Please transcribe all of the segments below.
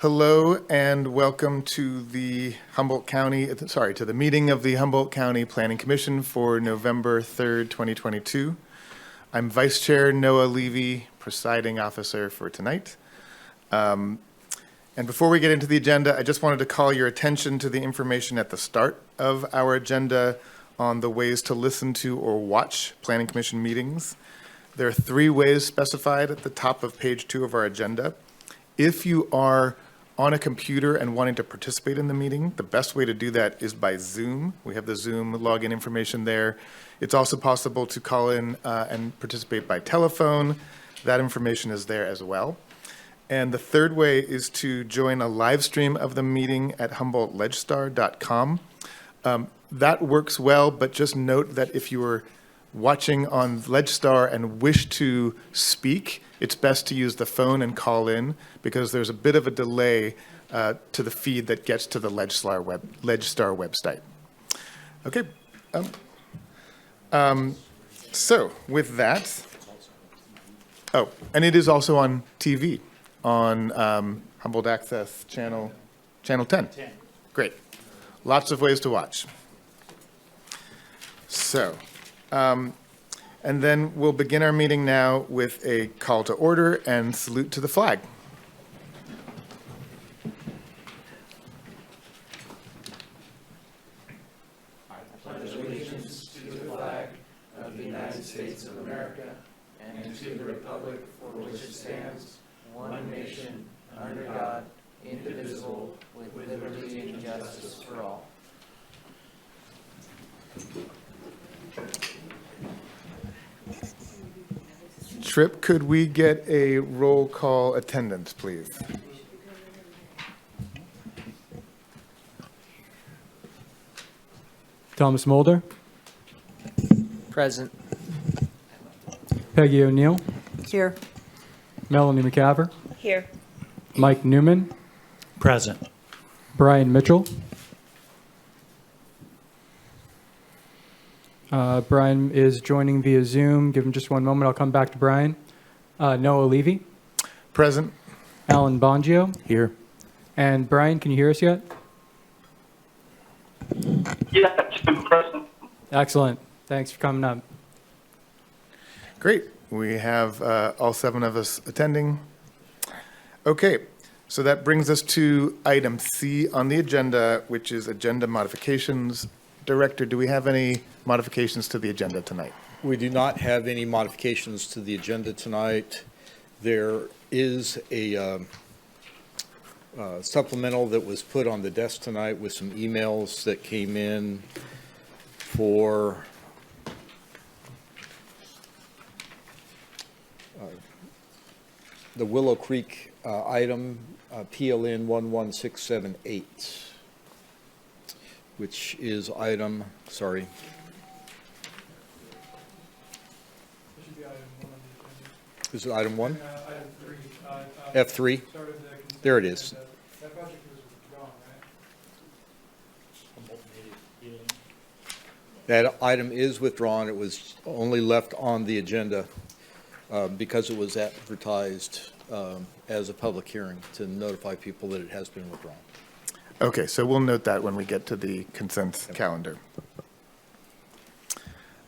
Hello and welcome to the to the meeting of the Humboldt County Planning Commission for November 3rd, 2022. I'm Vice Chair Noah Levy, presiding officer for tonight. And before we get into the agenda, I just wanted to call your attention to the information at the start of our agenda on the ways to listen to or watch Planning Commission meetings. There are 3 ways specified at the top of page 2 of our agenda. If you are on a computer and wanting to participate in the meeting, the best way to do that is by Zoom. We have the Zoom login information there. It's also possible to call in and participate by telephone. That information is there as well. And the 3rd way is to join a live stream of the meeting at humboldtlegstar.com. That works well, but just note that if you are watching on LegStar and wish to speak, it's best to use the phone and call in because there's a bit of a delay to the feed that gets to the LegStar website. Okay. So with that, and it is also on TV on Humboldt Access channel 10. Great. Lots of ways to watch. So, and then we'll begin our meeting now with a call to order and salute to the flag. I pledge allegiance to the flag of the United States of America and to the republic for which it stands, one nation, under God, indivisible, with liberty and justice for all. Tripp, could we get a roll call attendance, please? Thomas Mulder. Present. Peggy O'Neill. Here. Melanie McCaver. Here. Mike Newman. Present. Brian Mitchell. Brian is joining via Zoom. Give him just one moment. I'll come back to Brian. Noah Levy. Present. Alan Bongio. Here. And Brian, can you hear us yet? Yes, I'm present. Excellent. Thanks for coming up. Great. We have all 7 of us attending. Okay, so that brings us to item C on the agenda, which is agenda modifications. Director, do we have any modifications to the agenda tonight? We do not have any modifications to the agenda tonight. There is a supplemental that was put on the desk tonight with some emails that came in for the Willow Creek item, PLN 11678. Which is item, sorry. Is it item 1? Item 3. F3? There it is. That project was withdrawn, right? That item is withdrawn. It was only left on the agenda because it was advertised as a public hearing to notify people that it has been withdrawn. Okay, so we'll note that when we get to the consent calendar.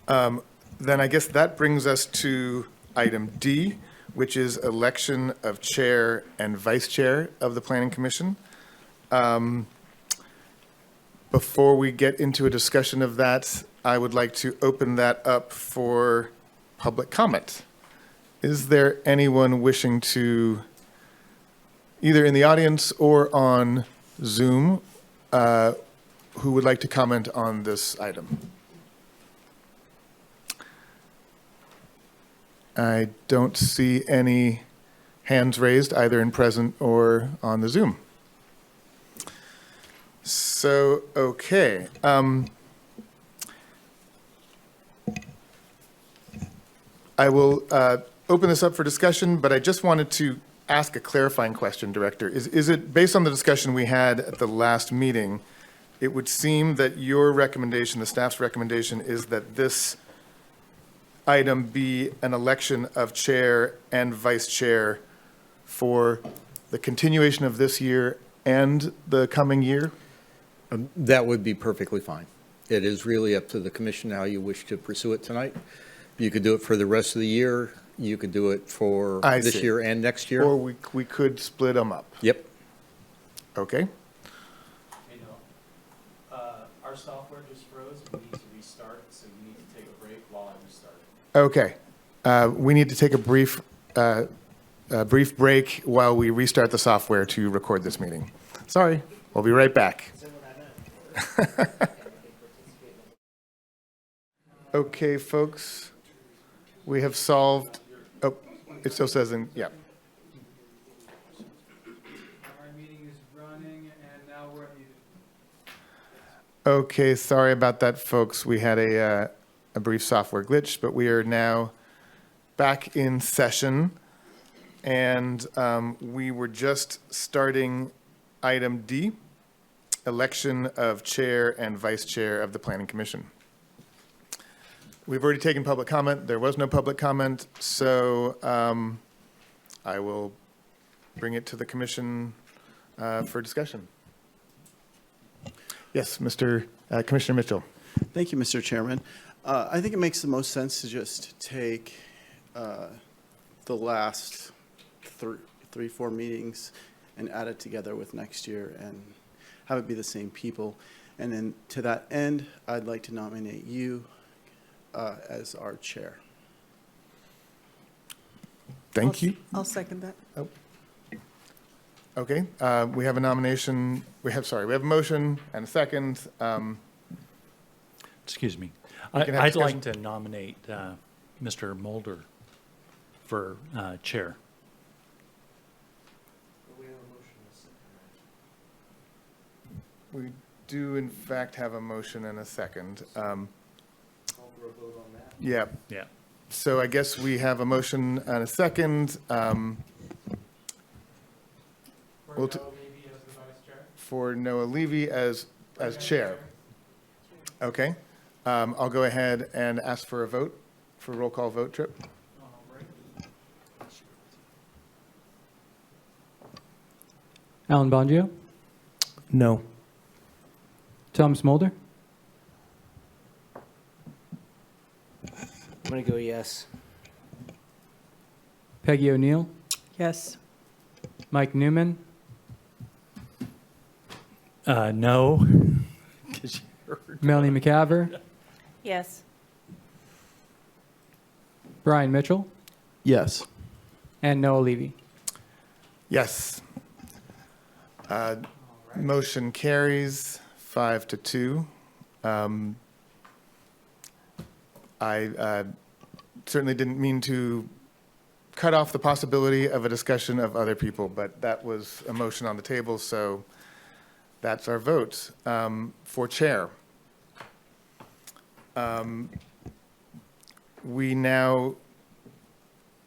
Then I guess that brings us to item D, which is election of chair and vice chair of the Planning Commission. Before we get into a discussion of that, I would like to open that up for public comment. Is there anyone wishing to, either in the audience or on Zoom, who would like to comment on this item? I don't see any hands raised either in present or on the Zoom. So, okay. I will open this up for discussion, but I just wanted to ask a clarifying question, Director. Is it, based on the discussion we had at the last meeting, it would seem that your recommendation, the staff's recommendation, is that this item be an election of chair and vice chair for the continuation of this year and the coming year? That would be perfectly fine. It is really up to the commission how you wish to pursue it tonight. You could do it for the rest of the year. You could do it for I this see. year and next Or year. we could split them up. Yep. Okay? Hey, no. Our software just froze, we need to restart, so you need to take a break while I restart it. Okay. We need to take a brief break while we restart the software to record this meeting. Sorry, we'll be right back. Okay, folks, we have solved, oh, it still says yeah. Our meeting is running, and now we're muted. Okay, sorry about that, folks. We had a brief software glitch, but we are now back in session. And we were just starting item D, election of chair and vice chair of the Planning Commission. We've already taken public comment. There was no public comment, so I will bring it to the commission for discussion. Yes, Commissioner Mitchell. Thank you, Mr. Chairman. I think it makes the most sense to just take the last three, 4 meetings and add it together with next year and have it be the same people. And then to that end, I'd like to nominate you as our chair. Thank you. I'll second that. Okay, we have a nomination, we have a motion and a second. Excuse me. We can have I'd like discussion. to nominate Mr. Mulder for chair. We do in fact have a motion and a second. Yeah, Yeah. so I guess we have a motion and a second. We'll t- Levy as the vice chair. For Noah Levy as chair. Okay, I'll go ahead and ask for a vote, for a roll call vote, Trip. Alan Bongio, No. Thomas Mulder, I'm going to go yes. Peggy O'Neill, Yes. Mike Newman, No. 'Cause you heard- Melanie McCaver, Yes. Brian Mitchell, Yes. and Noah Levy. Yes. Motion carries 5-2. I certainly didn't mean to cut off the possibility of a discussion of other people, but that was a motion on the table, so that's our vote. For chair, we now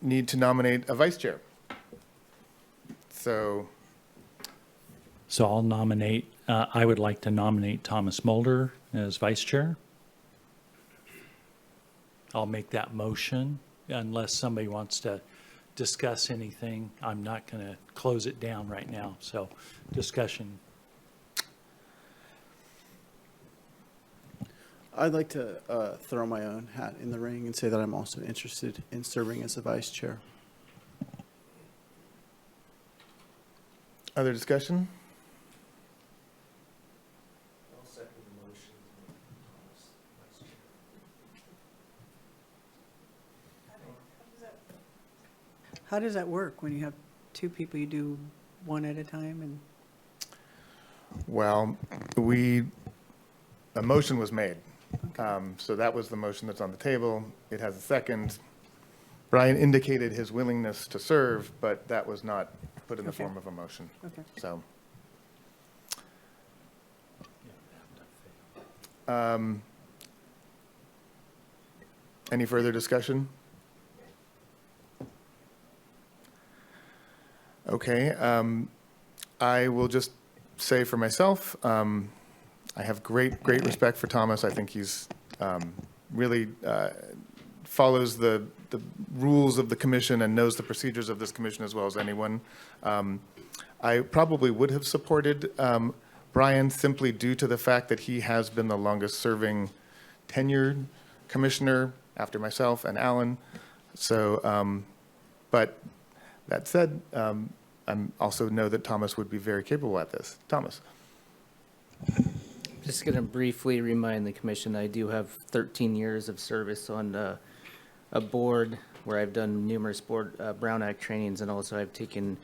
need to nominate a vice chair. So, So I'll nominate, I would like to nominate Thomas Mulder as vice chair. I'll make that motion unless somebody wants to discuss anything. I'm not going to close it down right now, so discussion. I'd like to throw my own hat in the ring and say that I'm also interested in serving as a vice chair. other discussion? I'll second the motion. How does that work when you have 2 people? You do one at a time and, Well, a motion was made. So that was the motion that's on the table. It has a second. Brian indicated his willingness to serve, but that was not put in the Okay. form of a motion. okay. So. um, Any further discussion? Okay, I will just say for myself, I have great respect for Thomas. I think he's really follows the the rules of the commission and knows the procedures of this commission as well as anyone. I probably would have supported Brian simply due to the fact that he has been the longest-serving tenured commissioner after myself and Alan. So, but that said, I also know that Thomas would be very capable at this. Thomas? Just going to briefly remind the commission, I do have 13 years of service on a board where I've done numerous Brown Act trainings, and also I've taken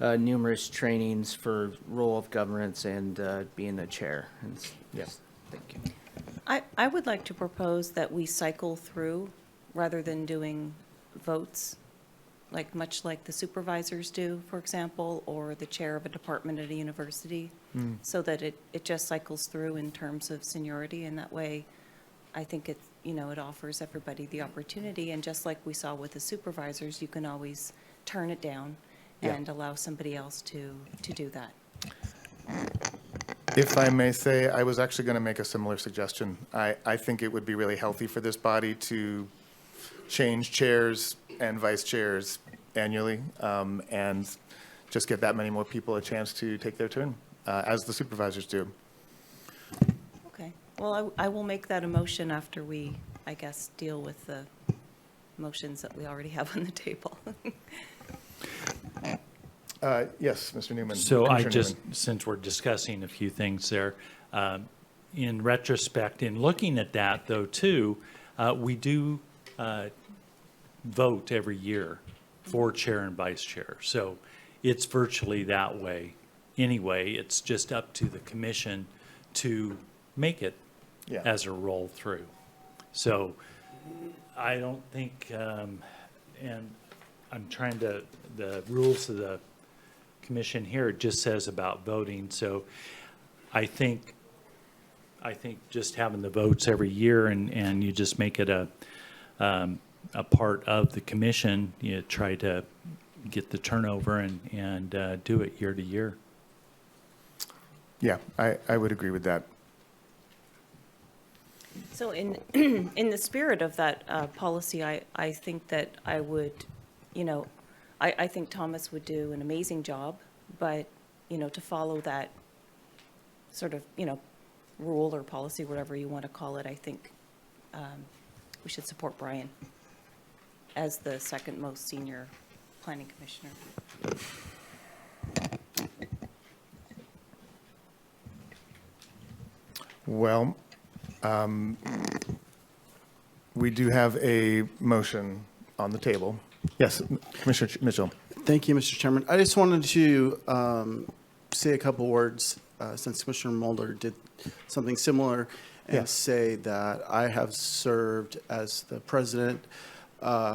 numerous trainings for role of governance and being a chair. And yes, thank you. I would like to propose that we cycle through rather than doing votes, much like the supervisors do, for example, or the chair of a department at a university, so that it just cycles through in terms of seniority, and that way, I think it offers everybody the opportunity, and just like we saw with the supervisors, you can always turn it down and allow somebody else to do that. If I may say, I was actually going to make a similar suggestion. I think it would be really healthy for this body to change chairs and vice chairs annually, and just get that many more people a chance to take their turn, as the supervisors do. Okay, well, I will make that a motion after we, I guess, deal with the motions that we already have on the table. Yes, Mr. Newman. So I Commissioner just, Newman. since we're discussing a few things there, in retrospect, in looking at that though too, we do vote every year for chair and vice chair. So it's virtually that way anyway. It's just up to the commission to make it Yeah. as a roll through. So I don't think, and I'm trying to, the rules of the commission here, it just says about voting. So I think just having the votes every year and you just make it a part of the commission, you try to get the turnover and do it year to year. Yeah, I would agree with that. So in the spirit of that policy, I think that I would, I think Thomas would do an amazing job, but, to follow that sort of, rule or policy, whatever you want to call it, I think we should support Brian as the second most senior planning commissioner. Well, we do have a motion on the table. Yes, Commissioner Mitchell. Thank you, Mr. Chairman. I just wanted to say a couple words since Commissioner Mulder did something similar and Yes. say that I have served as the president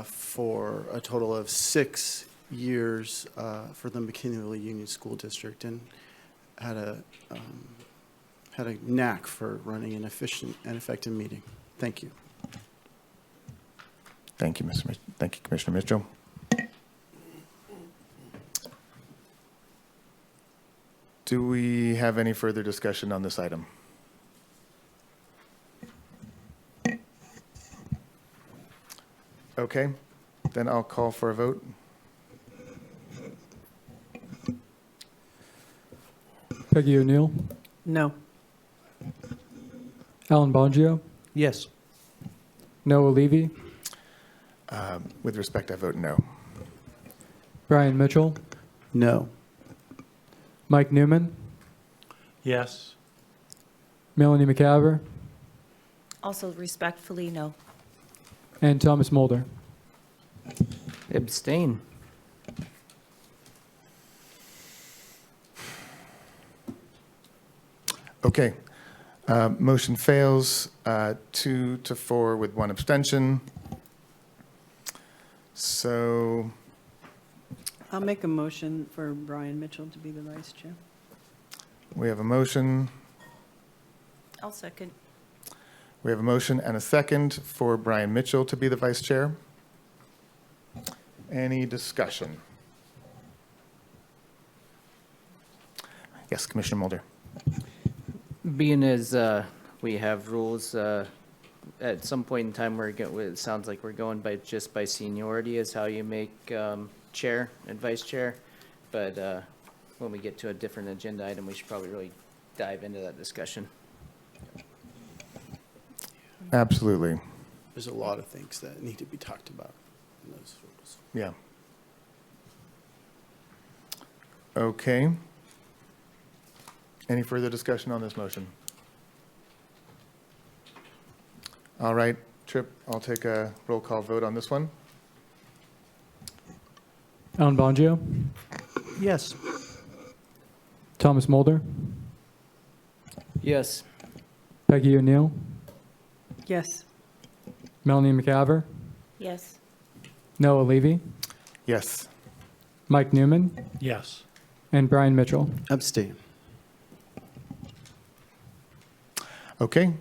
for a total of 6 years for the McKinney Union School District and had a knack for running an efficient and effective meeting. Thank you. Thank you, thank you, Commissioner Mitchell. Do we have any further discussion on this item? Okay, then I'll call for a vote. Peggy O'Neill, No. Alan Bongio, Yes. Noah Levy, With respect, I vote no. Brian Mitchell, No. Mike Newman, Yes. Melanie McCaver, Also respectfully, no. and Thomas Mulder. Abstain. Okay, motion fails, 2-4 with 1 abstention. So I'll make a motion for Brian Mitchell to be the vice chair. we have a motion. I'll second. We have a motion and a second for Brian Mitchell to be the vice chair. Any discussion? Yes, Commissioner Mulder. Being as we have rules at some point in time, it sounds like we're going just by seniority is how you make chair and vice chair. But when we get to a different agenda item, we should probably really dive into that discussion. Absolutely. There's a lot of things that need to be talked about in those rules. Yeah. Okay. Any further discussion on this motion? All right, Tripp, I'll take a roll call vote on this one. Alan Bongio, Yes. Thomas Mulder, Yes. Peggy O'Neill, Yes. Melanie McCaver, Yes. Noah Levy, Yes. Mike Newman, Yes. and Brian Mitchell. Abstain. Okay.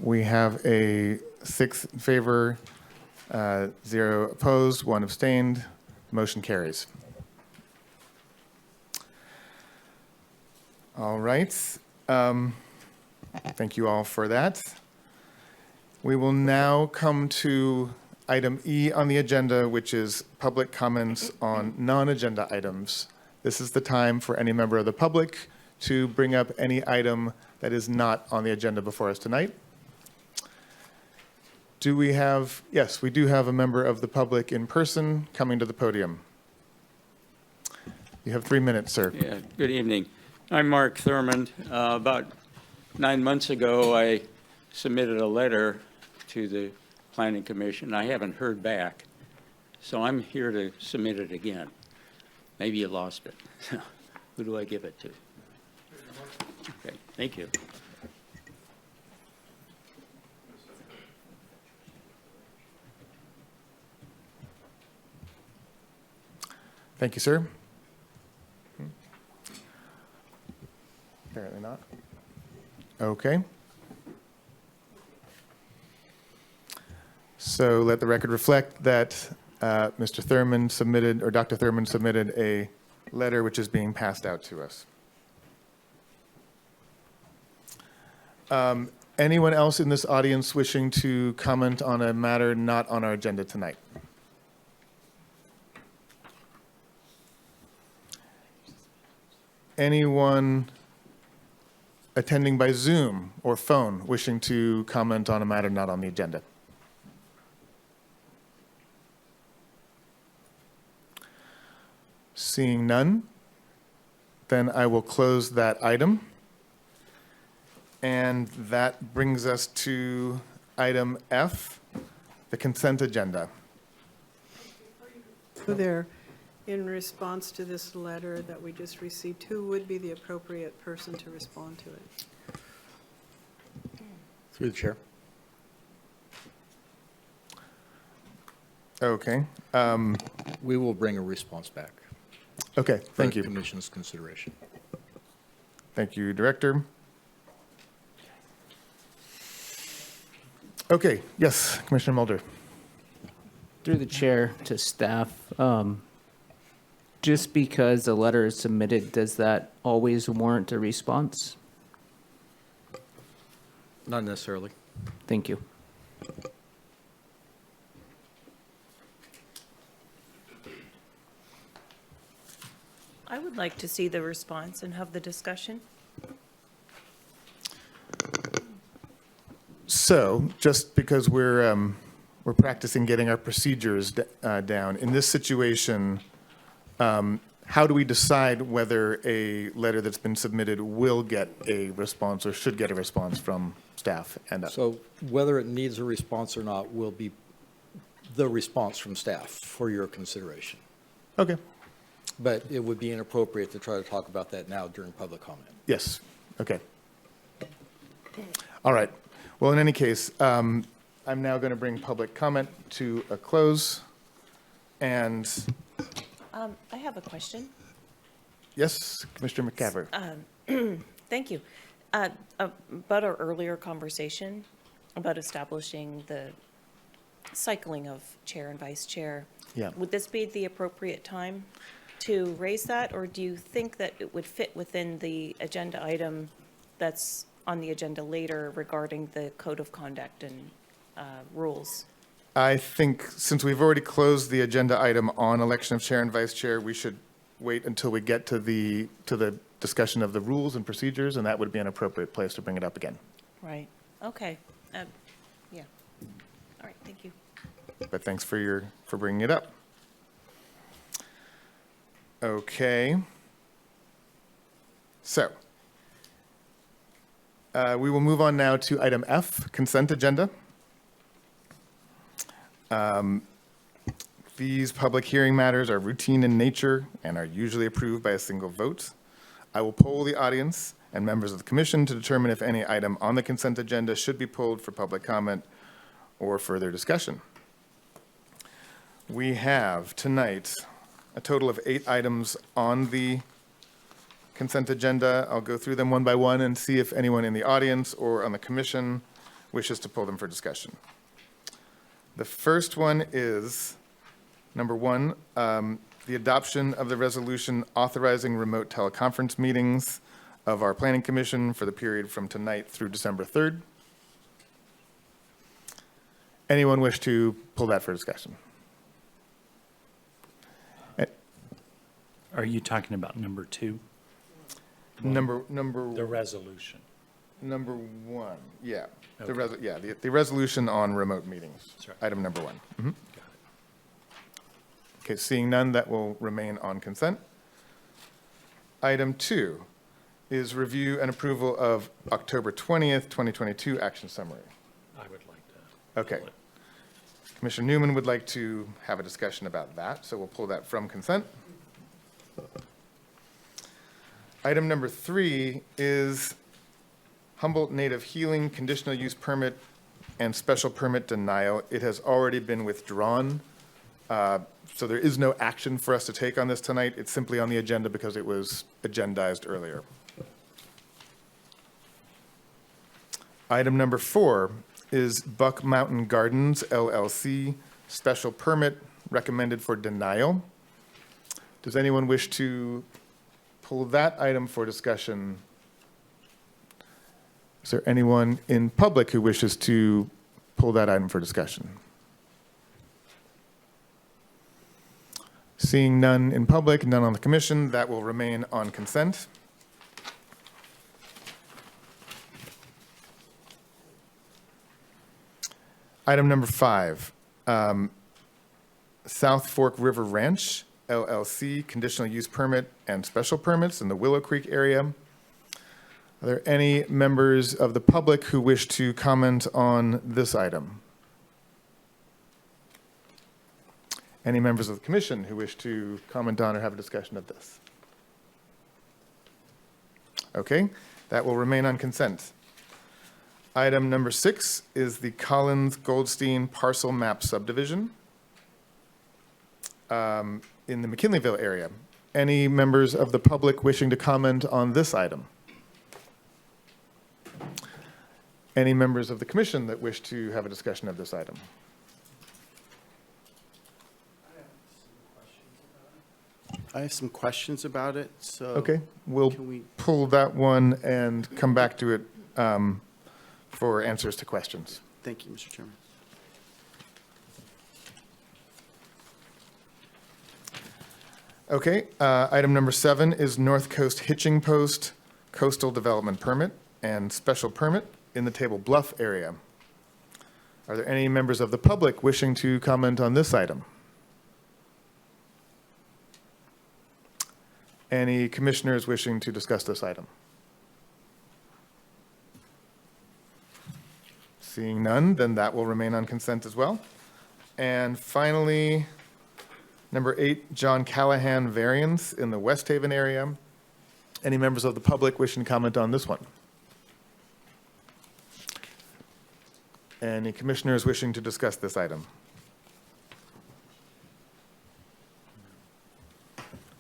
We have a 6 in favor, 0 opposed, 1 abstained. Motion carries. All right. Thank you all for that. We will now come to item E on the agenda, which is public comments on non-agenda items. This is the time for any member of the public to bring up any item that is not on the agenda before us tonight. Do we have, yes, we do have a member of the public in person coming to the podium. You have 3 minutes, sir. Yeah, good evening. I'm Mark Thurmond. About 9 months ago, I submitted a letter to the Planning Commission. I haven't heard back, so I'm here to submit it again. Maybe you lost it. Who do I give it to? Okay, thank you. Thank you, sir. Apparently not. Okay. So let the record reflect that Mr. Thurman submitted, or Dr. Thurman submitted a letter which is being passed out to us. Anyone else in this audience wishing to comment on a matter not on our agenda tonight? Anyone attending by Zoom or phone wishing to comment on a matter not on the agenda? Seeing none, then I will close that item. And that brings us to item F, the consent agenda. There, in response to this letter that we just received, who would be the appropriate person to respond to it? Through the chair. Okay. We will bring a response back. Okay, thank For you. the commission's consideration. Thank you, Director. Okay, yes, Commissioner Mulder. Through the chair to staff, just because a letter is submitted, does that always warrant a response? Not necessarily. Thank you. I would like to see the response and have the discussion. So, just because we're practicing getting our procedures down, in this situation, how do we decide whether a letter that's been submitted will get a response or should get a response from staff? And So whether it needs a response or not will be the response from staff for your consideration. okay, But it would be inappropriate to try to talk about that now during public comment. yes, okay. All right. Well, in any case, I'm now going to bring public comment to a close. And I have a question. yes, Commissioner McCaver. Thank you. About our earlier conversation about establishing the cycling of chair and vice chair. Yeah. Would this be the appropriate time to raise that, or do you think that it would fit within the agenda item that's on the agenda later regarding the code of conduct and rules. I think since we've already closed the agenda item on election of chair and vice chair, we should wait until we get to the discussion of the rules and procedures, and that would be an appropriate place to bring it up again. Right. Okay. Yeah. All right, thank you. But thanks for bringing it up. Okay. So, we will move on now to item F, consent agenda. These public hearing matters are routine in nature and are usually approved by a single vote. I will poll the audience and members of the commission to determine if any item on the consent agenda should be pulled for public comment or further discussion. We have tonight a total of 8 items on the consent agenda. I'll go through them one by one and see if anyone in the audience or on the commission wishes to pull them for discussion. The first one is, number 1, the adoption of the resolution authorizing remote teleconference meetings of our planning commission for the period from tonight through December 3rd. Anyone wish to pull that for discussion? Are you talking about number 2? Number The resolution. Number 1, yeah. Okay. The resolution on remote meetings. That's right. Item number 1. Mhm. Got it. Okay, seeing none, that will remain on consent. Item 2 is review and approval of October 20th, 2022 action summary. I would like to. Okay. pull it. Commissioner Newman would like to have a discussion about that, so we'll pull that from consent. Item number 3 is Humboldt Native Healing conditional use permit and special permit denial. It has already been withdrawn, so there is no action for us to take on this tonight. It's simply on the agenda because it was agendized earlier. Item number 4 is Buck Mountain Gardens LLC special permit recommended for denial. Does anyone wish to pull that item for discussion? Is there anyone in public who wishes to pull that item for discussion? Seeing none in public, none on the commission, that will remain on consent. Item number 5, South Fork River Ranch LLC conditional use permit and special permits in the Willow Creek area. Are there any members of the public who wish to comment on this item? Any members of the commission who wish to comment on or have a discussion of this? Okay, that will remain on consent. Item number 6 is the Collins Goldstein parcel map subdivision in the McKinleyville area. Any members of the public wishing to comment on this item? Any members of the commission that wish to have a discussion of this item? I have some questions about it, so. Okay, we'll Can we, pull that one and come back to it for answers to questions. thank you, Mr. Chairman. Okay, item number 7 is North Coast Hitching Post Coastal Development Permit and Special Permit in the Table Bluff area. Are there any members of the public wishing to comment on this item? Any commissioners wishing to discuss this item? Seeing none, then that will remain on consent as well. And finally, number 8, John Callahan variance in the West Haven area. Any members of the public wishing to comment on this one? Any commissioners wishing to discuss this item?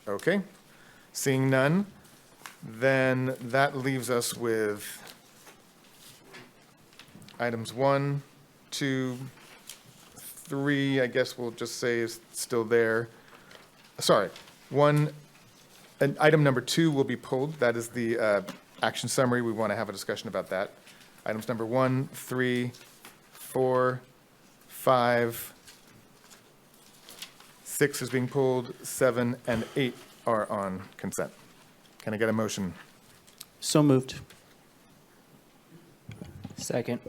Okay, seeing none, then that leaves us with items 1, 2, 3, I guess we'll just say is still there. Sorry, item number 2 will be pulled. That is the action summary, we want to have a discussion about that. Items number 1, 3, 4, 5, 6 is being pulled, 7 and 8 are on consent. Can I get a motion? So moved. Second.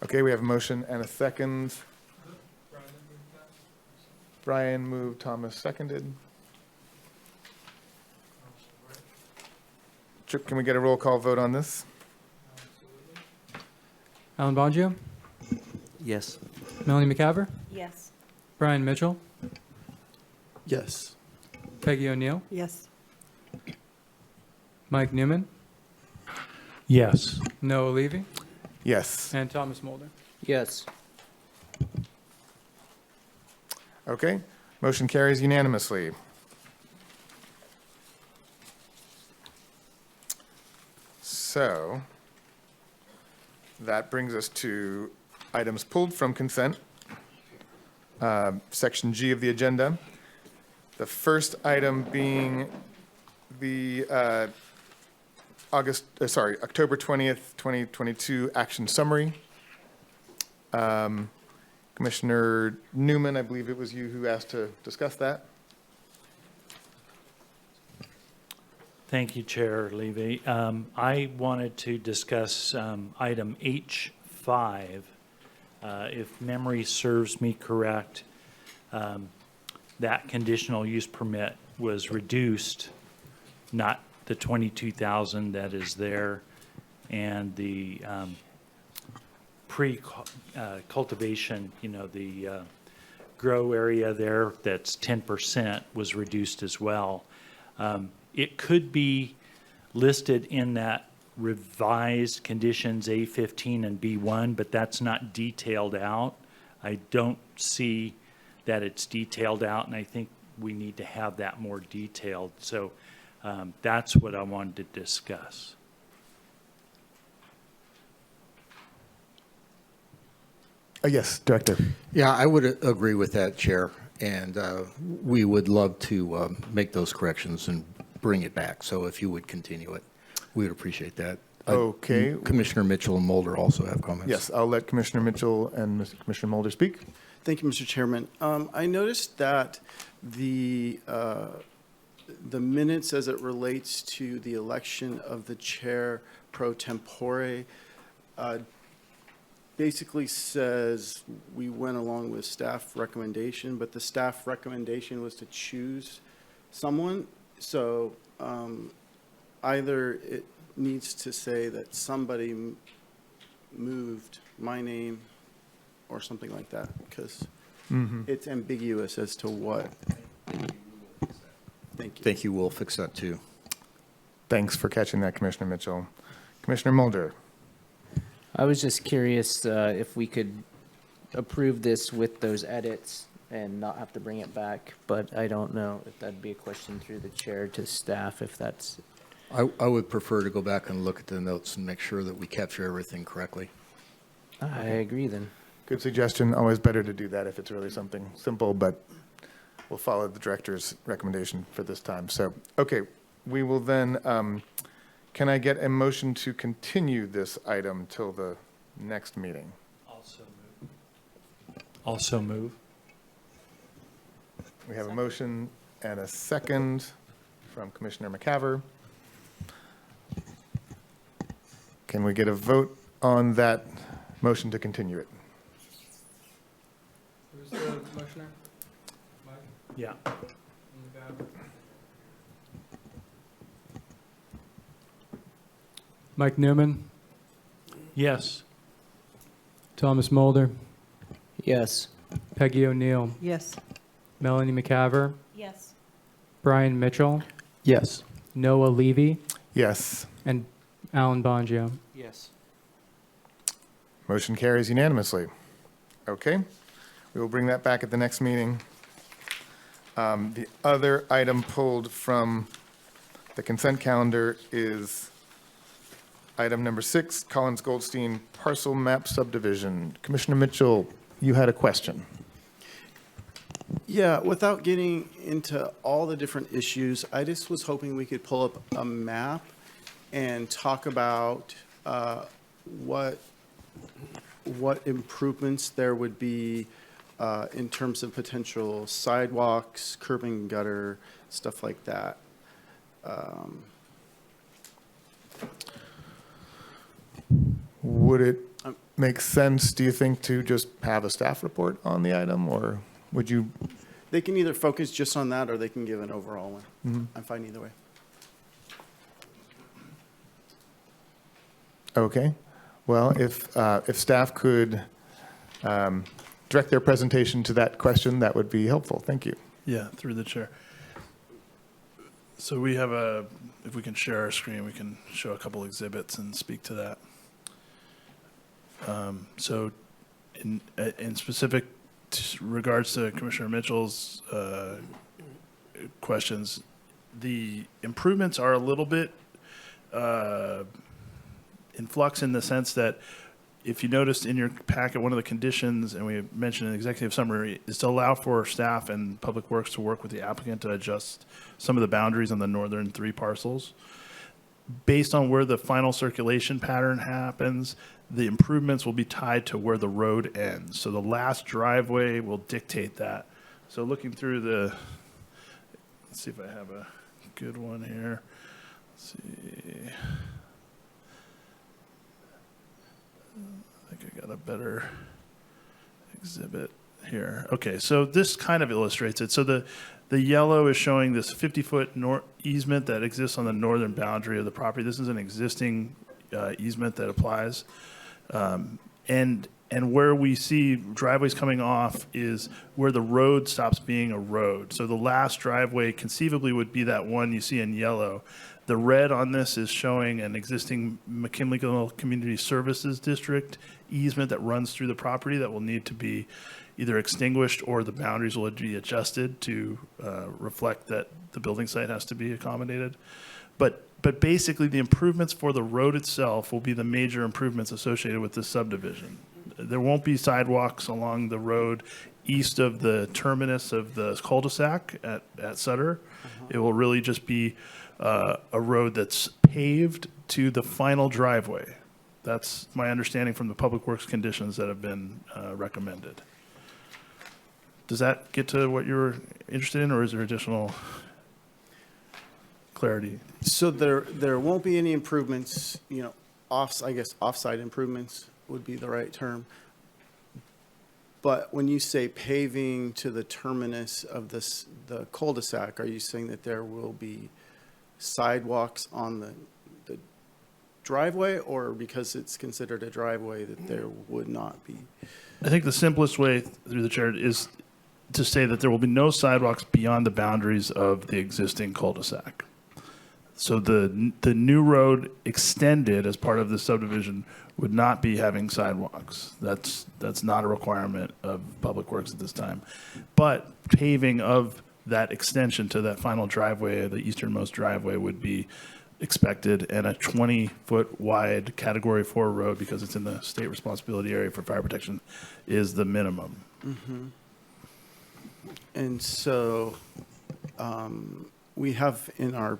Okay, we have a motion and a second. Brian moved, Thomas seconded. Chip, can we get a roll call vote on this? Alan Bongio, Yes. Melanie McCaver, Yes. Brian Mitchell, Yes. Peggy O'Neill, Yes. Mike Newman, Yes. Noah Levy, Yes. and Thomas Mulder. Yes. Okay, motion carries unanimously. So that brings us to items pulled from consent, section G of the agenda. The first item being the October 20th, 2022 action summary. Commissioner Newman, I believe it was you who asked to discuss that. Thank you, Chair Levy. I wanted to discuss item H5. If memory serves me correct, that conditional use permit was reduced, not the 22,000 that is there, and the pre-cultivation, the grow area there that's 10% was reduced as well. It could be listed in that revised conditions A15 and B1, but that's not detailed out. I don't see that it's detailed out, and I think we need to have that more detailed. So that's what I wanted to discuss. Yes, Director. Yeah, I would agree with that, Chair, and we would love to make those corrections and bring it back. So if you would continue it, we would appreciate that. Okay. Commissioner Mitchell and Mulder also have comments. Yes, I'll let Commissioner Mitchell and Commissioner Mulder speak. Thank you, Mr. Chairman. I noticed that the minutes as it relates to the election of the chair pro tempore basically says we went along with staff recommendation, but the staff recommendation was to choose someone. So either it needs to say that somebody moved my name or something like that, because it's ambiguous as to what. Thank you. Thank you. We'll fix that too. Thanks for catching that, Commissioner Mitchell. Commissioner Mulder. I was just curious if we could approve this with those edits and not have to bring it back, but I don't know if that'd be a question through the chair to staff, if that's. I would prefer to go back and look at the notes and make sure that we capture everything correctly. I agree then. Good suggestion. Always better to do that if it's really something simple, but we'll follow the director's recommendation for this time. So, okay, we will then, can I get a motion to continue this item till the next meeting? Also move. We have a motion and a second from Commissioner McCaver. Can we get a vote on that motion to continue it? Who's the motioner? Mike? Yeah. Mike Newman, Yes. Thomas Mulder, Yes. Peggy O'Neill, Yes. Melanie McCaver, Yes. Brian Mitchell, Yes. Noah Levy, Yes. and Alan Bongio. Yes. Motion carries unanimously. Okay, we will bring that back at the next meeting. The other item pulled from the consent calendar is item number 6, Collins Goldstein parcel map subdivision. Commissioner Mitchell, you had a question. Yeah, without getting into all the different issues, I just was hoping we could pull up a map and talk about what improvements there would be in terms of potential sidewalks, curb and gutter, stuff like that. Would it make sense, do you think, to just have a staff report on the item, or would you? They can either focus just on that, or they can give an overall one. Mhm. I'm fine either way. Okay. Well, if staff could direct their presentation to that question, that would be helpful. Thank you. Yeah, through the chair. So we have if we can share our screen, we can show a couple exhibits and speak to that. So in specific regards to Commissioner Mitchell's questions, the improvements are a little bit in flux in the sense that if you noticed in your packet, one of the conditions, and we mentioned in the executive summary, is to allow for staff and Public Works to work with the applicant to adjust some of the boundaries on the northern 3 parcels. Based on where the final circulation pattern happens, the improvements will be tied to where the road ends. So the last driveway will dictate that. So looking through let's see if I have a good one here. Let's see. I think I got a better exhibit here. Okay, so this kind of illustrates it. So the yellow is showing this 50-foot easement that exists on the northern boundary of the property. This is an existing easement that applies. And where we see driveways coming off is where the road stops being a road. So the last driveway conceivably would be that one you see in yellow. The red on this is showing an existing McKinley Community Services District easement that runs through the property that will need to be either extinguished or the boundaries will be adjusted to reflect that the building site has to be accommodated. But basically, the improvements for the road itself will be the major improvements associated with this subdivision. There won't be sidewalks along the road east of the terminus of the cul-de-sac at Sutter. It will really just be a road that's paved to the final driveway. That's my understanding from the Public Works conditions that have been recommended. Does that get to what you were interested in, or is there additional clarity? So there won't be any improvements, off-site improvements would be the right term. But when you say paving to the terminus of the cul-de-sac, are you saying that there will be sidewalks on the driveway, or because it's considered a driveway that there would not be? I think the simplest way through the chair is to say that there will be no sidewalks beyond the boundaries of the existing cul-de-sac. So the new road extended as part of the subdivision would not be having sidewalks. That's not a requirement of Public Works at this time. But paving of that extension to that final driveway, the easternmost driveway, would be expected, and a 20-foot wide Category 4 road, because it's in the state responsibility area for fire protection, is the minimum. Mm-hmm. And so we have in our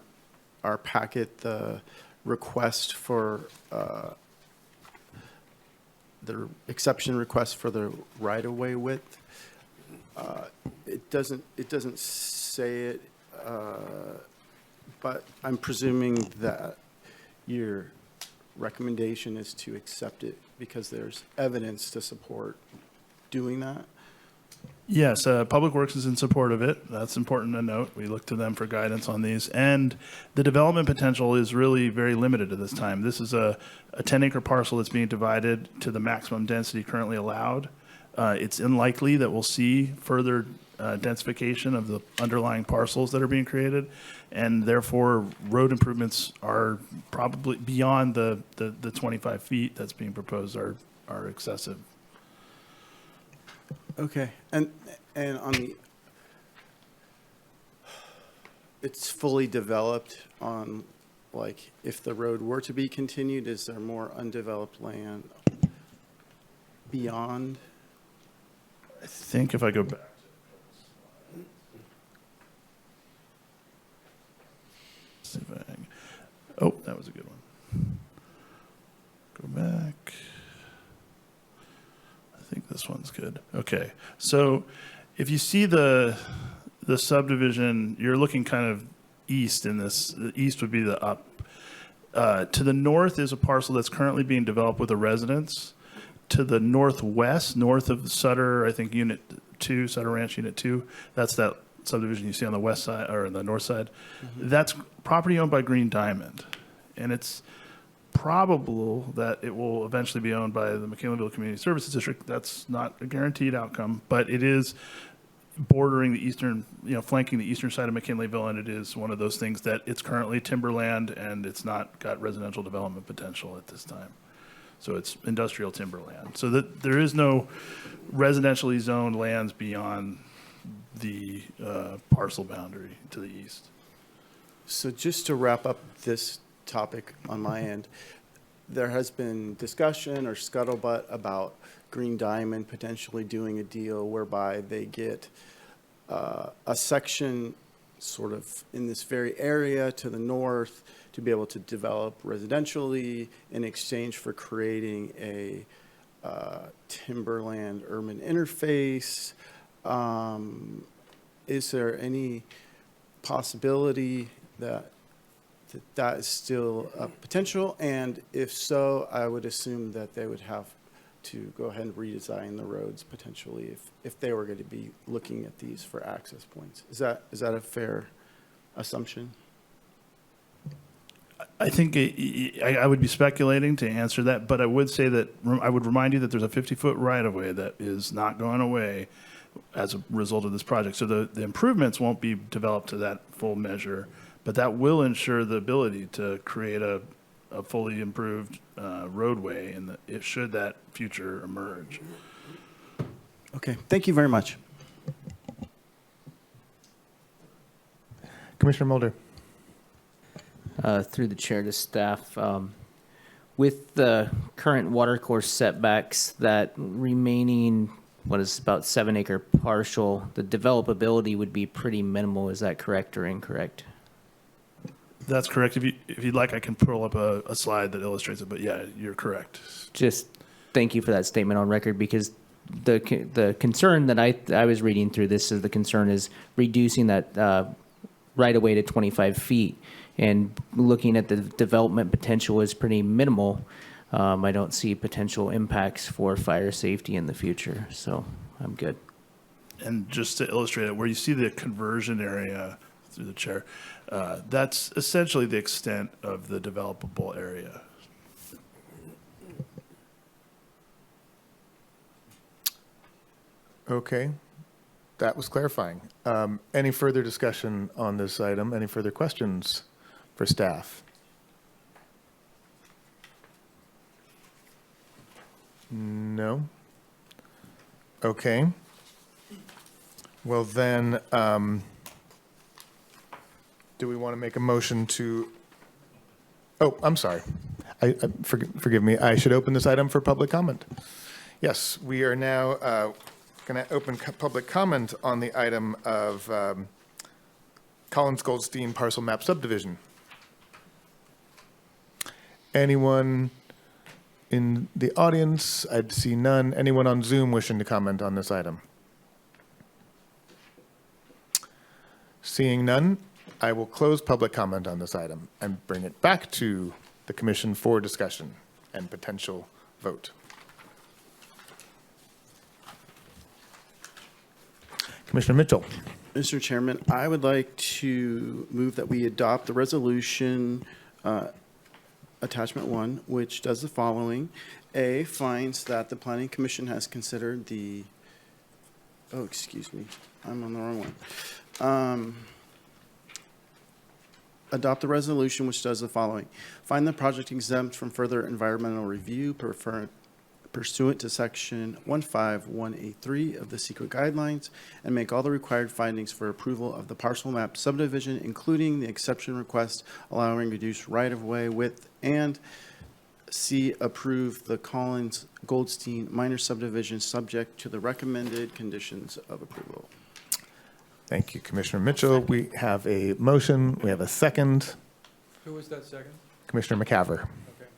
packet the request for the exception request for the right-of-way width. It doesn't say it, but I'm presuming that your recommendation is to accept it because there's evidence to support doing that. Yes, Public Works is in support of it. That's important to note. We look to them for guidance on these. And the development potential is really very limited at this time. This is a 10-acre parcel that's being divided to the maximum density currently allowed. It's unlikely that we'll see further densification of the underlying parcels that are being created, and therefore road improvements are probably beyond the 25 feet that's being proposed are excessive. Okay, and on it's fully developed on, like, if the road were to be continued, is there more undeveloped land beyond? I think if I go back. see if I can. Oh, that was a good one. Go back. I think this one's good. Okay, so if you see the subdivision, you're looking kind of east in this. The east would be the up. To the north is a parcel that's currently being developed with a residence. To the northwest, north of Sutter, I think Unit 2, Sutter Ranch Unit 2, that's that subdivision you see on the west side, or the north side. That's property owned by Green Diamond. And it's probable that it will eventually be owned by the McKinleyville Community Services District. That's not a guaranteed outcome, but it is bordering the eastern, flanking the eastern side of McKinleyville, and it is one of those things that it's currently timberland and it's not got residential development potential at this time. So it's industrial timberland. So that there is no residentially zoned lands beyond the parcel boundary to the east. So just to wrap up this topic on my end, there has been discussion or scuttlebutt about Green Diamond potentially doing a deal whereby they get a section sort of in this very area to the north to be able to develop residentially in exchange for creating a timberland urban interface. Is there any possibility that is still a potential? And if so, I would assume that they would have to go ahead and redesign the roads potentially if they were going to be looking at these for access points. Is that a fair assumption? I think I would be speculating to answer that, but I would say that I would remind you that there's a 50-foot right-of-way that is not going away as a result of this project. So the improvements won't be developed to that full measure, but that will ensure the ability to create a fully improved roadway, and should that future emerge. Okay, thank you very much. Commissioner Mulder. Through the chair to staff, with the current watercourse setbacks, that remaining, what is about 7-acre partial, the developability would be pretty minimal. Is that correct or incorrect? That's correct. If you'd like, I can pull up a slide that illustrates it, but yeah, you're correct. Just thank you for that statement on record, because the concern that I was reading through this is the concern is reducing that right away to 25 feet, and looking at the development potential is pretty minimal. I don't see potential impacts for fire safety in the future, so I'm good. And just to illustrate it, where you see the conversion area through the chair, that's essentially the extent of the developable area. Okay, that was clarifying. Any further discussion on this item? Any further questions for staff? No? Okay. Well then, do we want to make a motion to, oh, I'm sorry. Forgive me, I should open this item for public comment. Yes, we are now going to open public comment on the item of Collins Goldstein parcel map subdivision. Anyone in the audience? I'd see none. Anyone on Zoom wishing to comment on this item? Seeing none, I will close public comment on this item and bring it back to the commission for discussion and potential vote. Commissioner Mitchell. Mr. Chairman, I would like to move that we adopt the resolution attachment 1, which does the following. A, finds that the Planning Commission has considered the, oh, excuse me, I'm on the wrong one. Adopt the resolution which does the following. Find the project exempt from further environmental review pursuant to section 15183 of the secret guidelines, and make all the required findings for approval of the parcel map subdivision, including the exception request allowing reduced right-of-way width, and C, approve the Collins Goldstein minor subdivision subject to the recommended conditions of approval. Thank you, Commissioner Mitchell. We have a motion. We have a second. Who was that second? Commissioner McCaver. Okay.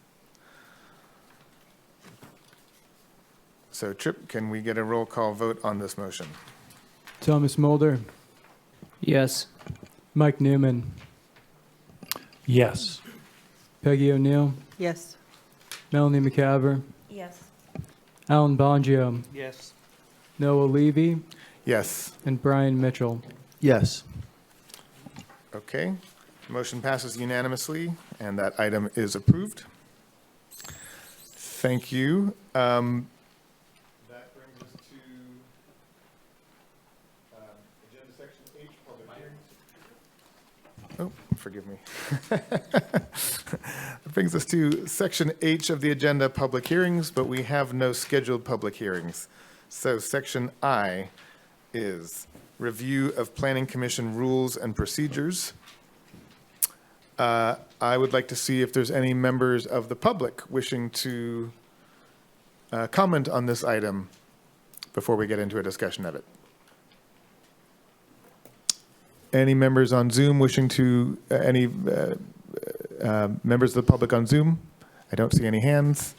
So Tripp, can we get a roll call vote on this motion? Thomas Mulder, Yes. Mike Newman, Yes. Peggy O'Neill, Yes. Melanie McCaver, Yes. Alan Bongio, Yes. Noah Levy, Yes. and Brian Mitchell. Yes. Okay. Motion passes unanimously, and that item is approved. Thank you. That brings us to agenda section H, public hearings. Oh, forgive me. That brings us to section H of the agenda, public hearings, but we have no scheduled public hearings. So section I is review of Planning Commission rules and procedures. I would like to see if there's any members of the public wishing to comment on this item before we get into a discussion of it. Any members on Zoom wishing to, any members of the public on Zoom? I don't see any hands.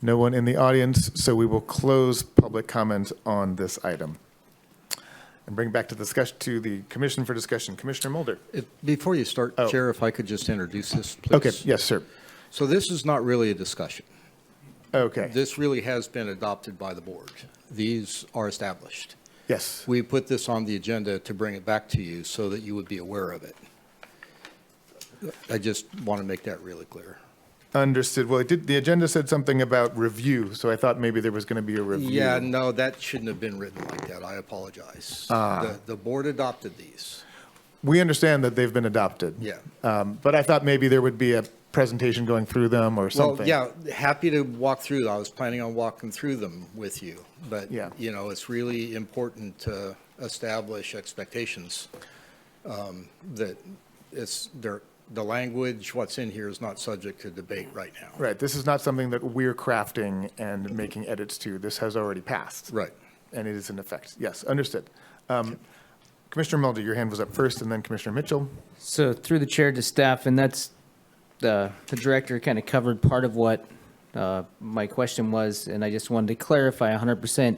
No one in the audience, so we will close public comment on this item. And bring back to discussion, to the commission for discussion. Commissioner Mulder. Before you start, Oh. Chair, if I could just introduce this, please. Okay, yes, sir. So this is not really a discussion. Okay, This really has been adopted by the board. These are established. yes. We put this on the agenda to bring it back to you so that you would be aware of it. I just want to make that really clear. Understood. Well, it did, the agenda said something about review, so I thought maybe there was going to be a review. Yeah, no, that shouldn't have been written like that. I apologize. The board adopted these. We understand that they've been adopted. Yeah. But I thought maybe there would be a presentation going through them or Well, something. yeah, happy to walk through. I was planning on walking through them with you. But, Yeah. you know, it's really important to establish expectations that the language, what's in here is not subject to debate right now. Right, this is not something that we're crafting and making edits to. This has already passed. Right. And it is in effect. Yes, understood. Commissioner Mulder, your hand was up first, and then Commissioner Mitchell. So through the chair to staff, and that's, the director kind of covered part of what my question was, and I just wanted to clarify 100%.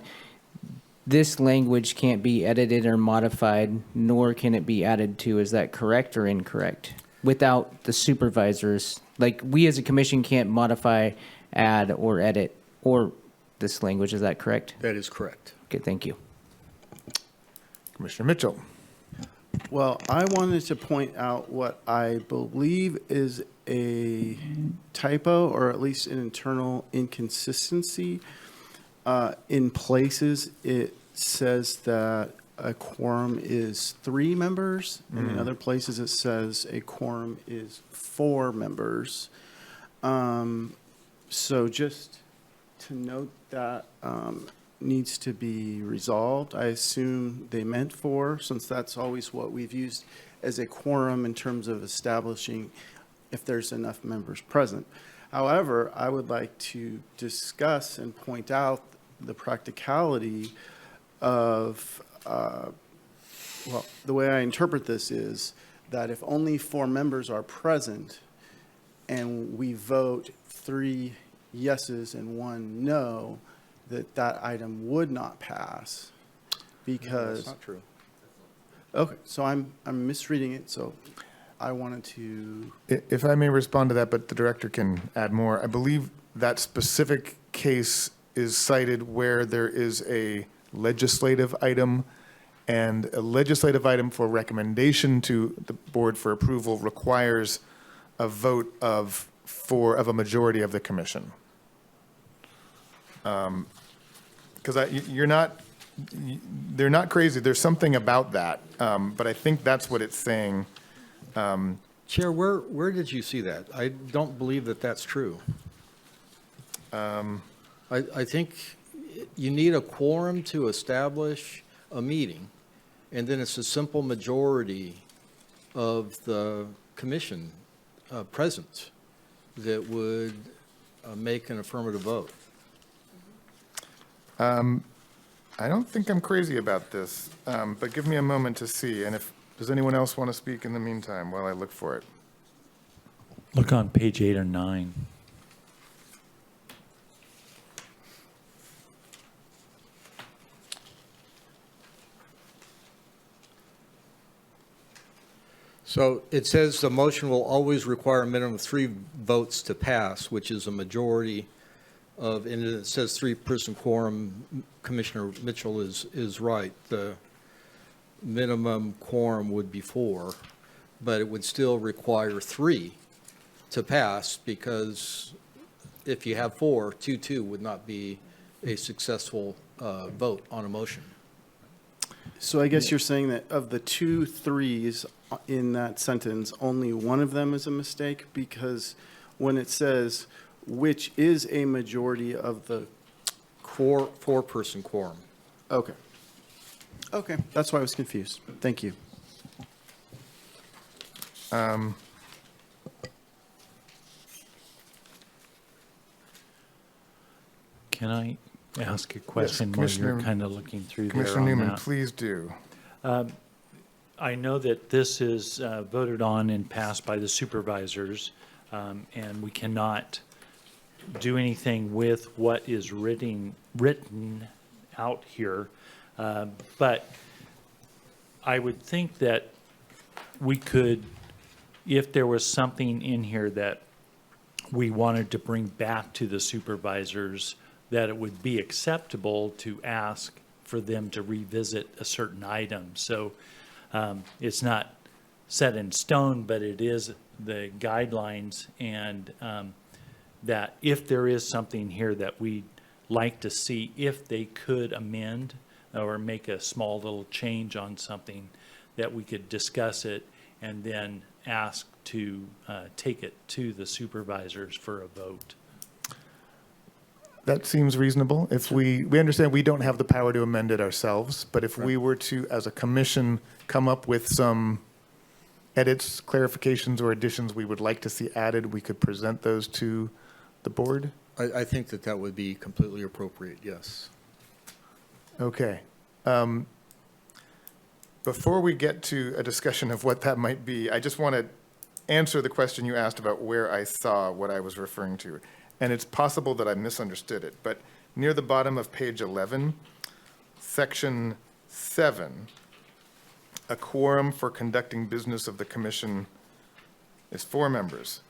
This language can't be edited or modified, nor can it be added to. Is that correct or incorrect? Without the supervisors, like we as a commission can't modify, add, or edit, or this language, is that correct? That is correct. Okay, thank you. Commissioner Mitchell. Well, I wanted to point out what I believe is a typo, or at least an internal inconsistency. In places, it says that a quorum is 3 members, and in other places, it says a quorum is 4 members. So just to note that needs to be resolved. I assume they meant 4, since that's always what we've used as a quorum in terms of establishing if there's enough members present. However, I would like to discuss and point out the practicality of, well, the way I interpret this is that if only 4 members are present and we vote 3 yeses and 1 no, that item would not pass because. That's not true. Okay, so I'm misreading it, so I wanted to. If I may respond to that, but the director can add more. I believe that specific case is cited where there is a legislative item, and a legislative item for recommendation to the board for approval requires a vote of a majority of the commission. Because they're not crazy. There's something about that, but I think that's what it's saying. Chair, where did you see that? I don't believe that that's true. I think you need a quorum to establish a meeting, and then it's a simple majority of the commission present that would make an affirmative vote. I don't think I'm crazy about this, but give me a moment to see. And does anyone else want to speak in the meantime while I look for it? Look on page 8 or 9. So it says the motion will always require a minimum of 3 votes to pass, which is a majority of, and it says 3-person quorum. Commissioner Mitchell is right. The minimum quorum would be 4, but it would still require 3 to pass, because if you have 4, 2-2 would not be a successful vote on a motion. So I guess you're saying that of the 2 3s in that sentence, only one of them is a mistake? Because when it says, which is a majority of the, 4-person quorum. okay. Okay, that's why I was confused. Thank you. Um, Can I ask a question while Commissioner- you're kind of looking through there Commissioner on Newman, that? please do. I know that this is voted on and passed by the supervisors, and we cannot do anything with what is written out here. But I would think that we could, if there was something in here that we wanted to bring back to the supervisors, that it would be acceptable to ask for them to revisit a certain item. So it's not set in stone, but it is the guidelines, and that if there is something here that we'd like to see, if they could amend or make a small little change on something, that we could discuss it and then ask to take it to the supervisors for a vote. That seems reasonable. If we understand we don't have the power to amend it ourselves, but if we were to, as a commission, come up with some edits, clarifications, or additions we would like to see added, we could present those to the board? I think that would be completely appropriate, yes. Okay. Before we get to a discussion of what that might be, I just want to answer the question you asked about where I saw what I was referring to. And it's possible that I misunderstood it, but near the bottom of page 11, section 7, a quorum for conducting business of the commission is 4 members.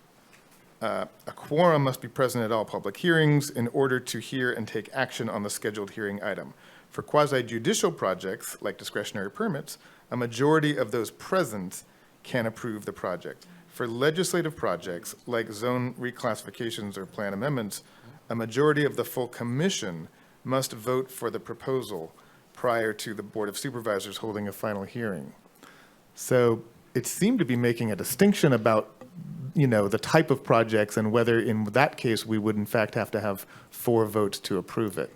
A quorum must be present at all public hearings in order to hear and take action on the scheduled hearing item. For quasi-judicial projects, like discretionary permits, a majority of those present can approve the project. For legislative projects, like zone reclassifications or plan amendments, a majority of the full commission must vote for the proposal prior to the Board of Supervisors holding a final hearing. So it seemed to be making a distinction about, the type of projects and whether in that case we would in fact have to have 4 votes to approve it.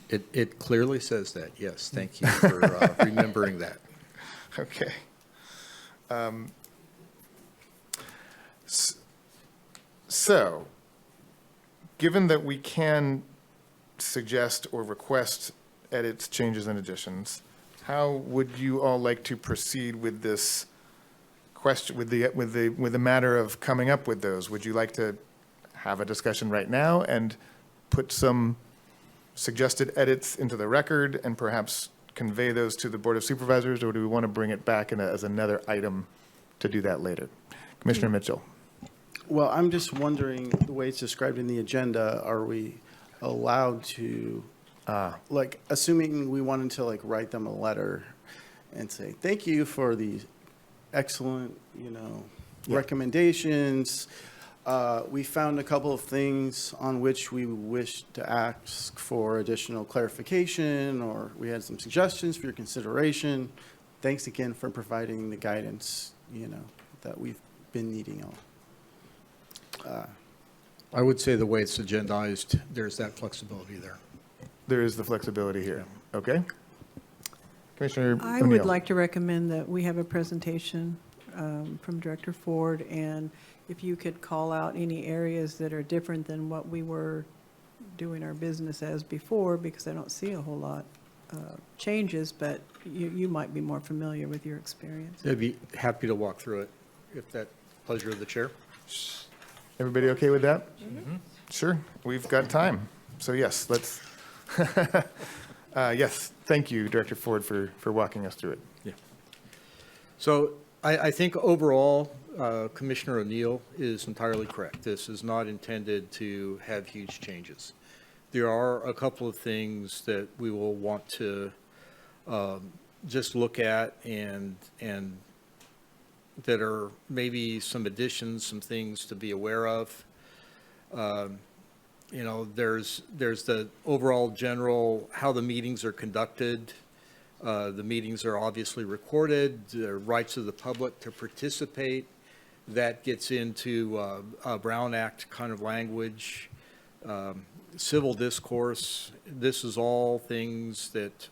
It clearly says that, yes. Thank you for remembering that. Okay. So, given that we can suggest or request edits, changes, and additions, how would you all like to proceed with this question, with the matter of coming up with those? Would you like to have a discussion right now and put some suggested edits into the record and perhaps convey those to the Board of Supervisors, or do we want to bring it back as another item to do that later? Commissioner Mitchell. Well, I'm just wondering, the way it's described in the agenda, are we allowed to, assuming we wanted to write them a letter and say, thank you for the excellent, recommendations. We found a couple of things on which we wish to ask for additional clarification, or we had some suggestions for your consideration. Thanks again for providing the guidance, that we've been needing on. I would say the way it's agendized, there's that flexibility there. There is the flexibility here. Okay. Commissioner I O'Neill. would like to recommend that we have a presentation from Director Ford, and if you could call out any areas that are different than what we were doing our business as before, because I don't see a whole lot changes, but you might be more familiar with your experience. I'd be happy to walk through it, if that pleasure of the chair. Everybody okay with that? Sure, we've got time. So yes, let's, yes, thank you, Director Ford, for walking us through it. Yeah. So I think overall, Commissioner O'Neill is entirely correct. This is not intended to have huge changes. There are a couple of things that we will want to just look at and that are maybe some additions, some things to be aware of. You know, there's the overall general, how the meetings are conducted. The meetings are obviously recorded, the rights of the public to participate. That gets into Brown Act kind of language. Civil discourse, this is all things that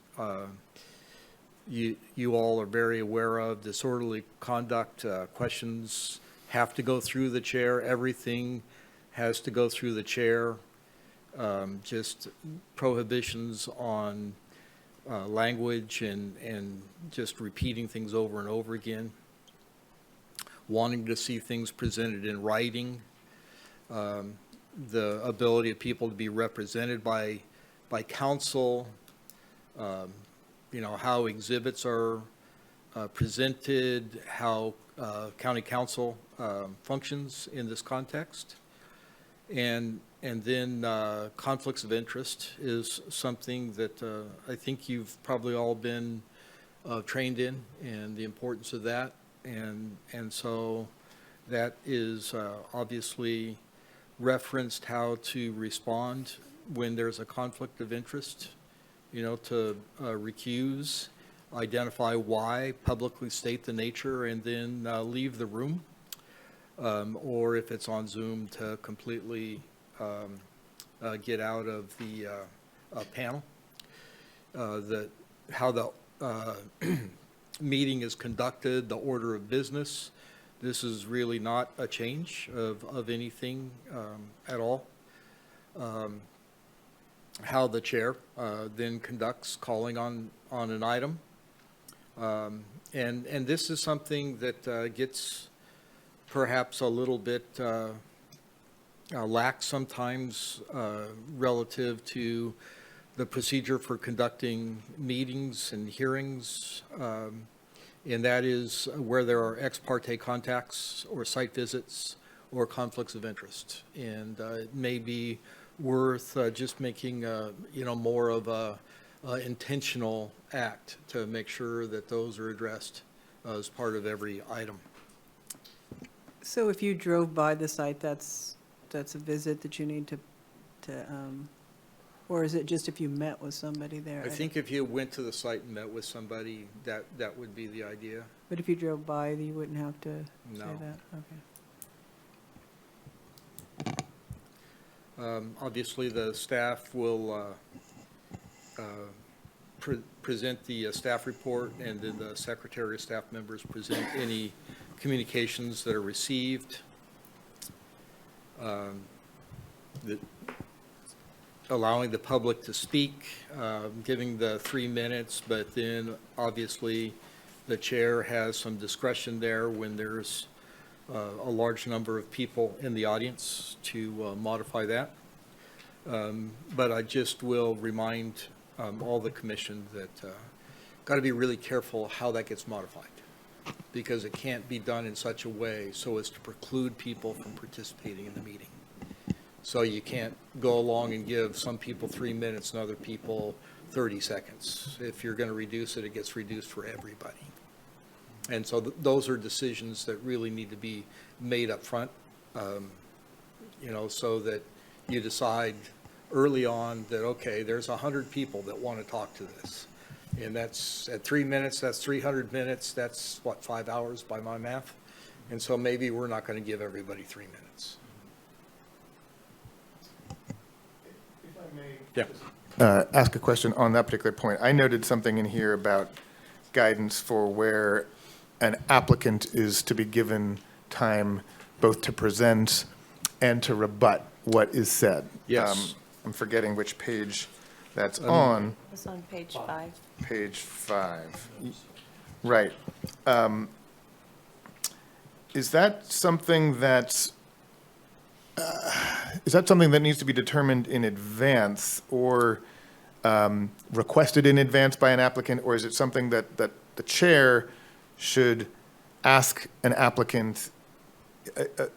you all are very aware of. Disorderly conduct, questions have to go through the chair. Everything has to go through the chair. Just prohibitions on language and just repeating things over and over again. Wanting to see things presented in writing. The ability of people to be represented by council. You know, how exhibits are presented, how county council functions in this context. And then conflicts of interest is something that I think you've probably all been trained in, and the importance of that. And so that is obviously referenced how to respond when there's a conflict of interest, you know, to recuse, identify why, publicly state the nature, and then leave the room. Or if it's on Zoom, to completely get out of the panel. How the meeting is conducted, the order of business. This is really not a change of anything at all. How the chair then conducts calling on an item. And this is something that gets perhaps a little bit lax sometimes relative to the procedure for conducting meetings and hearings. And that is where there are ex parte contacts or site visits or conflicts of interest. And it may be worth just making, you know, more of a intentional act to make sure that those are addressed as part of every item. So if you drove by the site, that's a visit that you need to, or is it just if you met with somebody there? I think if you went to the site and met with somebody, that would be the idea. But if you drove by, you wouldn't have to say No. that? Okay. Obviously, the staff will present the staff report, and then the secretary of staff members present any communications that are received. Allowing the public to speak, giving the 3 minutes, but then obviously the chair has some discretion there when there's a large number of people in the audience to modify that. But I just will remind all the commission that got to be really careful how that gets modified, because it can't be done in such a way so as to preclude people from participating in the meeting. So you can't go along and give some people 3 minutes and other people 30 seconds. If you're going to reduce it, it gets reduced for everybody. And so those are decisions that really need to be made up front, you know, so that you decide early on that, okay, there's 100 people that want to talk to this. And that's at 3 minutes, that's 300 minutes, that's what, 5 hours by my math? And so maybe we're not going to give everybody 3 minutes. If I may. Yeah. Ask a question on that particular point. I noted something in here about guidance for where an applicant is to be given time both to present and to rebut what is said. Yes. I'm forgetting which page that's on. It's on page 5. Page 5. Right. Is that something that is that something that needs to be determined in advance or requested in advance by an applicant, or is it something that the chair should ask an applicant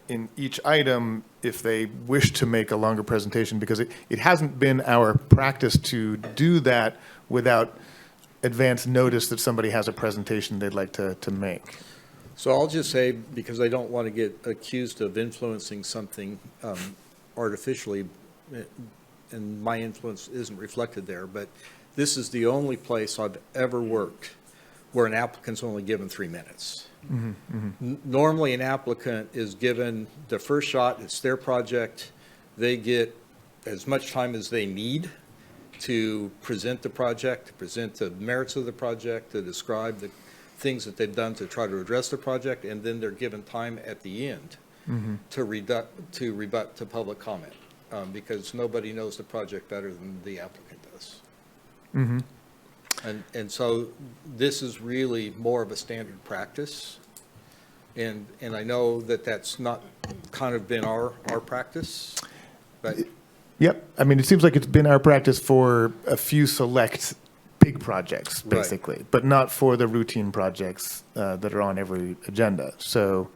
in each item if they wish to make a longer presentation? Because it hasn't been our practice to do that without advance notice that somebody has a presentation they'd like to make. So I'll just say, because I don't want to get accused of influencing something artificially, and my influence isn't reflected there, but this is the only place I've ever worked where an applicant's only given 3 minutes. Normally, an applicant is given the first shot, it's their project, they get as much time as they need to present the project, to present the merits of the project, to describe the things that they've done to try to address the project, and then they're given time at the end to rebut to public comment, because nobody knows the project better than the applicant does. And so this is really more of a standard practice, and I know that that's not kind of been our practice, but. Yep. I mean, it seems like it's been our practice for a few select big projects, Right. basically, but not for the routine projects that are on every agenda. So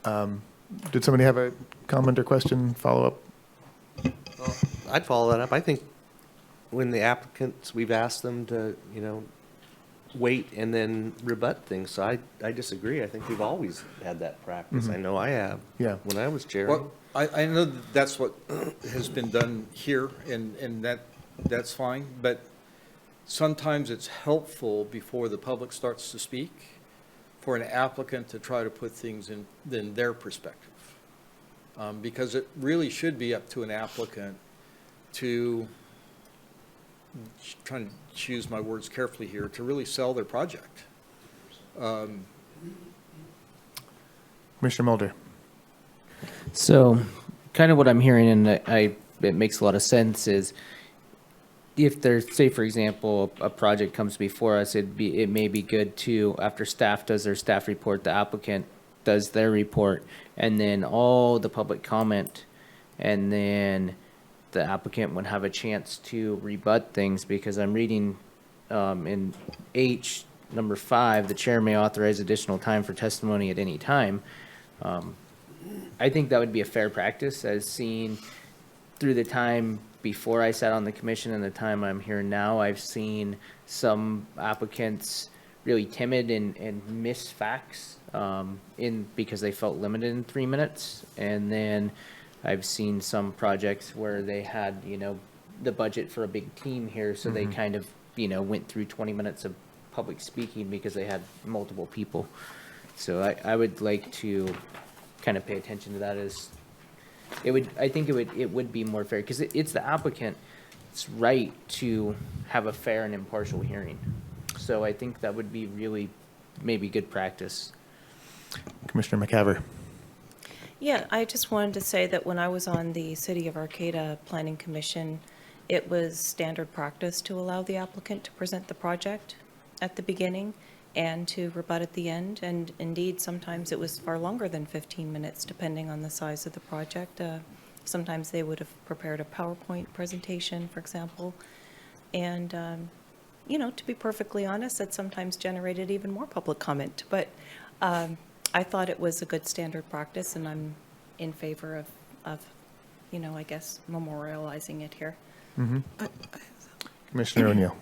did somebody have a comment or question, follow-up? I'd follow that up. I think when the applicants, we've asked them to, wait and then rebut things. So I disagree. I think we've always had that practice. I know I have. Yeah. When I was chairing. Well, I know that that's what has been done here, and that's fine, but sometimes it's helpful before the public starts to speak for an applicant to try to put things in their perspective. Because it really should be up to an applicant to, trying to choose my words carefully here, to really sell their project. Commissioner Mulder. So, kind of what I'm hearing, and it makes a lot of sense, is if there's, say, for example, a project comes before us, it may be good to, after staff does their staff report, the applicant does their report, and then all the public comment, and then the applicant would have a chance to rebut things, because I'm reading in H, number 5, the chair may authorize additional time for testimony at any time. I think that would be a fair practice, as seen through the time before I sat on the commission and the time I'm here now. I've seen some applicants really timid and miss facts because they felt limited in 3 minutes. And then I've seen some projects where they had, the budget for a big team here, so they kind of, went through 20 minutes of public speaking because they had multiple people. So I would like to kind of pay attention to that. As I think it would be more fair, because it's the applicant's right to have a fair and impartial hearing. So I think that would be really maybe good practice. Commissioner McCaver. Yeah, I just wanted to say that when I was on the City of Arcata Planning Commission, it was standard practice to allow the applicant to present the project at the beginning and to rebut at the end. And indeed, sometimes it was far longer than 15 minutes, depending on the size of the project. Sometimes they would have prepared a PowerPoint presentation, for example. And, to be perfectly honest, that sometimes generated even more public comment. But I thought it was a good standard practice, and I'm in favor of I guess, memorializing it here. Commissioner O'Neill.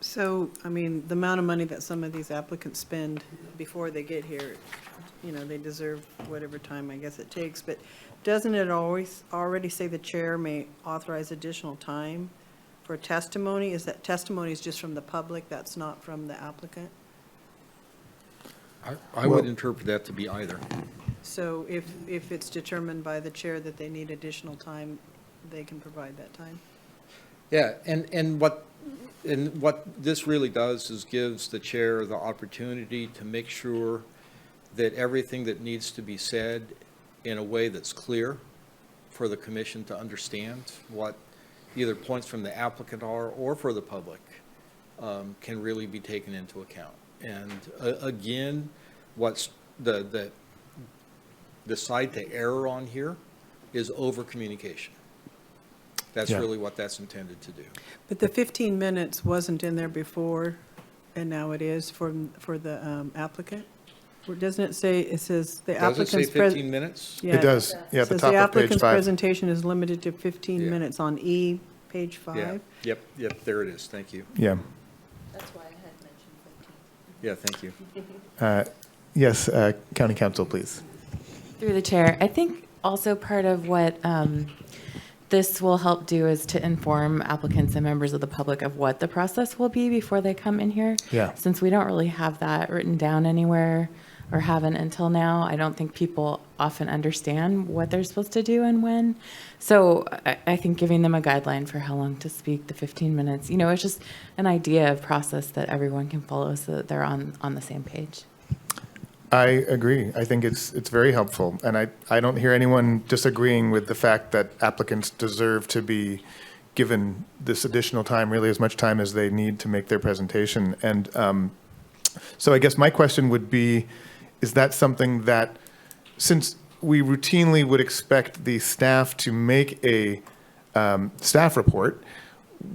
So, the amount of money that some of these applicants spend before they get here, they deserve whatever time I guess it takes. But doesn't it always already say the chair may authorize additional time for testimony? Is that testimony is just from the public, that's not from the applicant? I would interpret that to be either. So if it's determined by the chair that they need additional time, they can provide that time? Yeah, and what this really does is gives the chair the opportunity to make sure that everything that needs to be said in a way that's clear for the commission to understand what either points from the applicant are or for the public can really be taken into account. And again, what's the side to error on here is over-communication. That's Yeah. really what that's intended to do. But the 15 minutes wasn't in there before, and now it is for the applicant? Or doesn't it say, it says the Does it say applicant's... 15 minutes? Yeah, It does, yeah, at the says top the of page applicant's 5. presentation is limited to 15 Yeah. minutes on E, page Yeah, 5. yep, there it is, thank you. Yeah. That's why I had mentioned 15. Yeah, thank you. Yes, County Council, please. Through the chair, I think also part of what this will help do is to inform applicants and members of the public of what the process will be before they come in here. Yeah. Since we don't really have that written down anywhere or haven't until now, I don't think people often understand what they're supposed to do and when. So I think giving them a guideline for how long to speak, the 15 minutes, it's just an idea of process that everyone can follow so that they're on the same page. I agree. I think it's very helpful, and I don't hear anyone disagreeing with the fact that applicants deserve to be given this additional time, really as much time as they need to make their presentation. And so I guess my question would be, is that something that, since we routinely would expect the staff to make a staff report,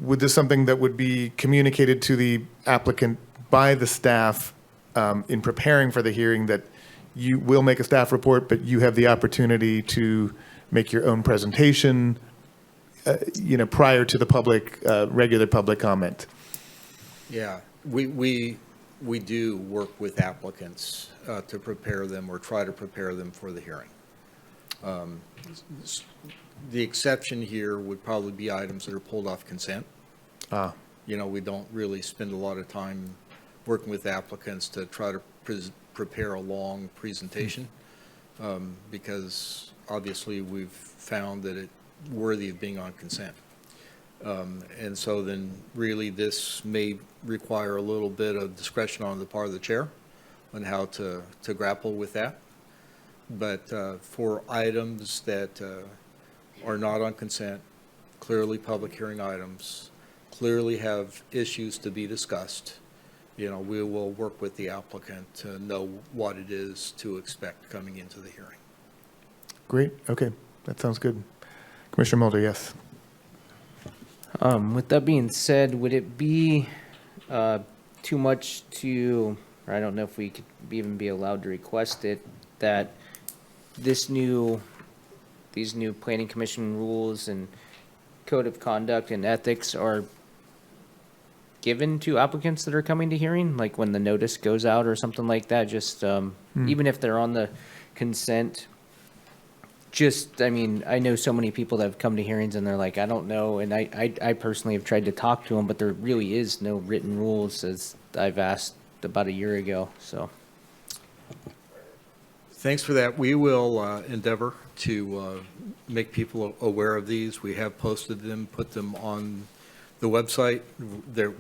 would this something that would be communicated to the applicant by the staff in preparing for the hearing, that you will make a staff report, but you have the opportunity to make your own presentation, prior to the public, regular public comment? Yeah, we do work with applicants to prepare them or try to prepare them for the hearing. The exception here would probably be items that are pulled off consent. We don't really spend a lot of time working with applicants to try to prepare a long presentation, because obviously we've found that it's worthy of being on consent. And so then really this may require a little bit of discretion on the part of the chair on how to grapple with that. But for items that are not on consent, clearly public hearing items, clearly have issues to be discussed, we will work with the applicant to know what it is to expect coming into the hearing. Great, okay, that sounds good. Commissioner Mulder, yes. With that being said, would it be too much or I don't know if we could even be allowed to request it, that these new planning commission rules and code of conduct and ethics are given to applicants that are coming to hearing, like when the notice goes out or something like that, just even if they're on the consent? I know so many people that have come to hearings and they're like, I don't know, and I personally have tried to talk to them, but there really is no written rules, as I've asked about a year ago, so. Thanks for that. We will endeavor to make people aware of these. We have posted them, put them on the website.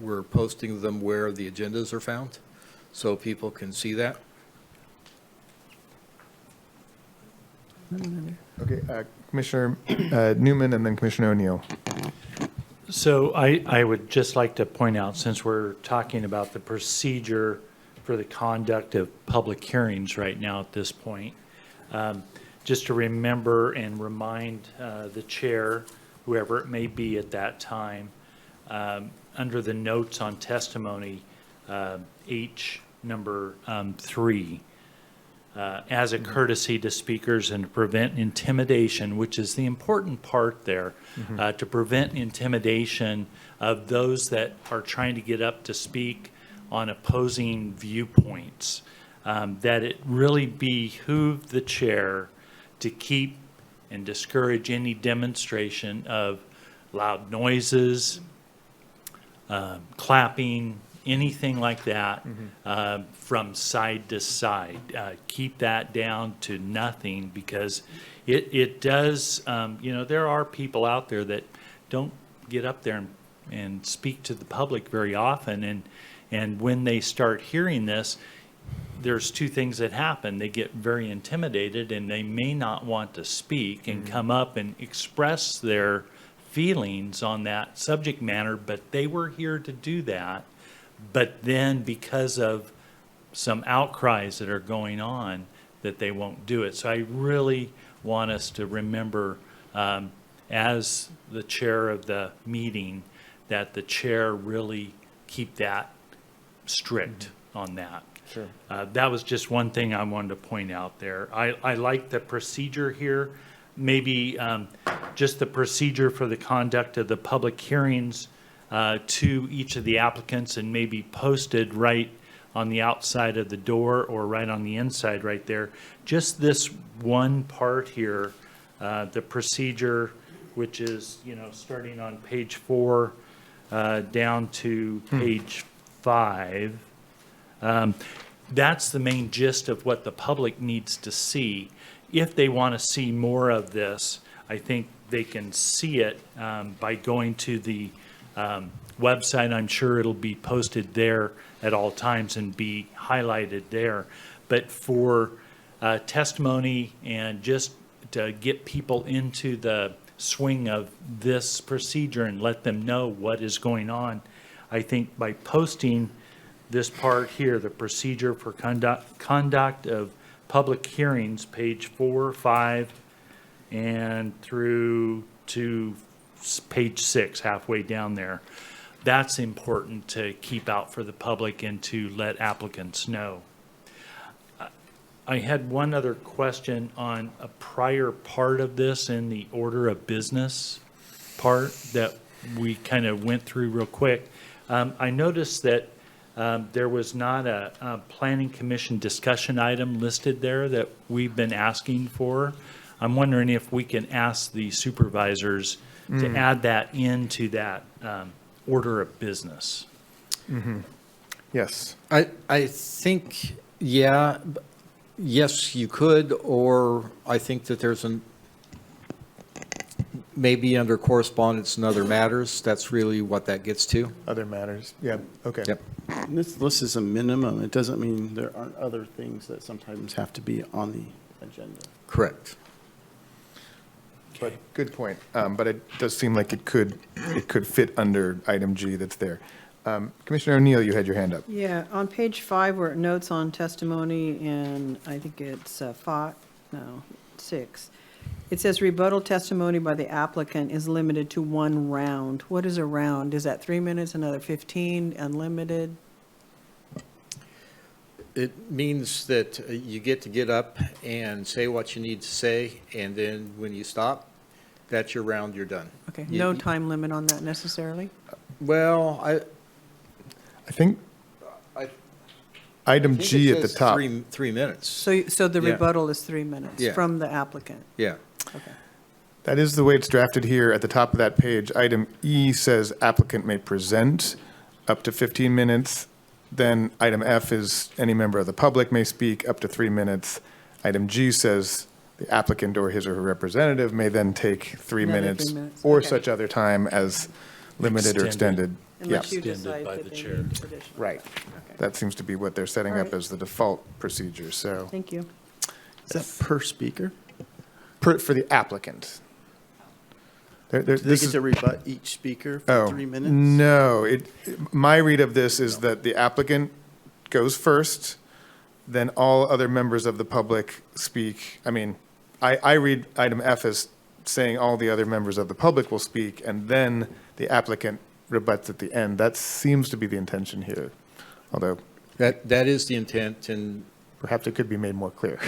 We're posting them where the agendas are found, so people can see that. Okay, Commissioner Newman and then Commissioner O'Neill. So I would just like to point out, since we're talking about the procedure for the conduct of public hearings right now at this point, just to remember and remind the chair, whoever it may be at that time, under the notes on testimony, H number 3, as a courtesy to speakers and to prevent intimidation, which is the important part there, to prevent intimidation of those that are trying to get up to speak on opposing viewpoints, that it really behooved the chair to keep and discourage any demonstration of loud noises, clapping, anything like that, from side to side. Keep that down to nothing, because it does, there are people out there that don't get up there and speak to the public very often, and when they start hearing this, there's two things that happen. They get very intimidated and they may not want to speak and come up and express their feelings on that subject matter, but they were here to do that. But then because of some outcries that are going on, that they won't do it. So I really want us to remember, as the chair of the meeting, that the chair really keep that strict on that. Sure. That was just one thing I wanted to point out there. I like the procedure here, maybe just the procedure for the conduct of the public hearings to each of the applicants, and maybe posted right on the outside of the door or right on the inside right there. Just this one part here, the procedure, which is, starting on page 4 down to page 5. That's the main gist of what the public needs to see. If they want to see more of this, I think they can see it by going to the website. I'm sure it'll be posted there at all times and be highlighted there. But for testimony and just to get people into the swing of this procedure and let them know what is going on, I think by posting this part here, the procedure for conduct of public hearings, page 4, 5, and through to page 6, halfway down there. That's important to keep out for the public and to let applicants know. I had one other question on a prior part of this in the order of business part that we kind of went through real quick. I noticed that there was not a planning commission discussion item listed there that we've been asking for. I'm wondering if we can ask the supervisors to add that into that order of business. Yes. I think, yeah, yes, you could, or I think that there's maybe under correspondence and other matters, that's really what that gets to. Other matters. Yeah. Okay. Yep. And this list is a minimum. It doesn't mean there aren't other things that sometimes have to be on the agenda. Correct. But good point. But it does seem like it could fit under item G that's there. Commissioner O'Neill, you had your hand up. Yeah, on page 5 where it notes on testimony, and I think it's 6. It says rebuttal testimony by the applicant is limited to 1 round. What is a round? Is that 3 minutes, another 15, unlimited? It means that you get up and say what you need to say, and then when you stop, that's your round, you're done. Okay, no time limit on that necessarily? Well, I think item G at the top. 3 minutes. So the Yeah. rebuttal is 3 minutes Yeah. from the applicant? Yeah. Okay. That is the way it's drafted here at the top of that page. Item E says applicant may present up to 15 minutes. Then item F is any member of the public may speak up to 3 minutes. Item G says the applicant or his or her representative may then take 3 Another 3 minutes minutes. or Okay. such other time as limited or extended. Unless you Extended decide by that the they chair. need additional. Right. Okay. That seems to be what they're setting All up right. as the default procedure, so. Thank you. Is that per speaker? For the applicant. Do they get to rebut each speaker for 3 minutes? No, my read of this is that the applicant goes first, then all other members of the public speak. I mean, I read item F as saying all the other members of the public will speak, and then the applicant rebuts at the end. That seems to be the intention here, although That is the intent, and perhaps it could be made more clear.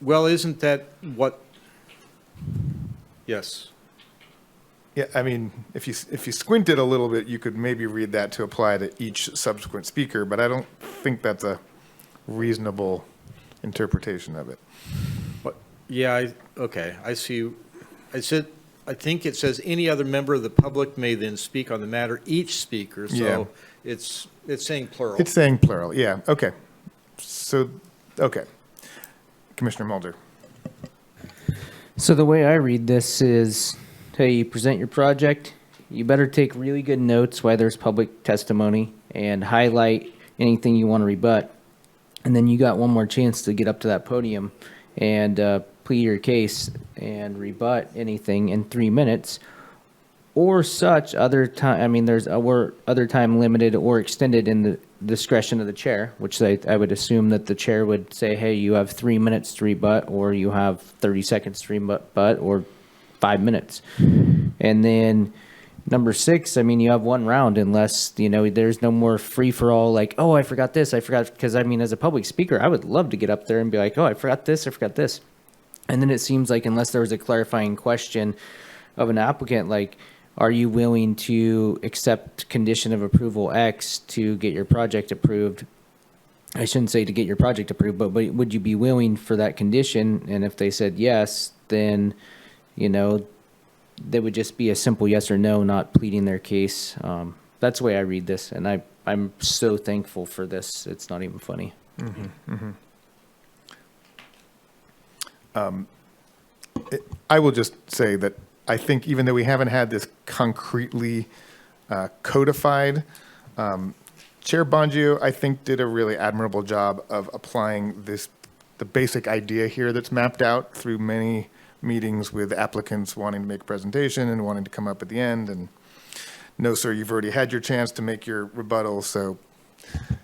well, isn't that what? Yes. Yeah, I mean, if you squinted a little bit, you could maybe read that to apply to each subsequent speaker, but I don't think that's a reasonable interpretation of it. Yeah, okay, I see. I think it says any other member of the public may then speak on the matter, each speaker, Yeah. so it's saying plural. It's saying plural, yeah, okay. So, okay. Commissioner Mulder. So the way I read this is, hey, you present your project, you better take really good notes while there's public testimony and highlight anything you want to rebut. And then you got one more chance to get up to that podium and plead your case and rebut anything in 3 minutes. or such other time, I mean, there's a word, other time limited or extended in the discretion of the chair, which I would assume that the chair would say, hey, you have 3 minutes to rebut, or you have 30 seconds to rebut, or 5 minutes. And then number 6, I mean, you have one round unless, there's no more free for all, like, oh, I forgot this, because I mean, as a public speaker, I would love to get up there and be like, oh, I forgot this, I forgot this. And then it seems like unless there was a clarifying question of an applicant, like, are you willing to accept condition of approval X to get your project approved? I shouldn't say to get your project approved, but would you be willing for that condition? And if they said yes, then, there would just be a simple yes or no, not pleading their case. That's the way I read this, and I'm so thankful for this. It's not even funny. I will just say that I think even though we haven't had this concretely codified, Chair Bongio, I think, did a really admirable job of applying the basic idea here that's mapped out through many meetings with applicants wanting to make a presentation and wanting to come up at the end. And no, sir, you've already had your chance to make your rebuttal. So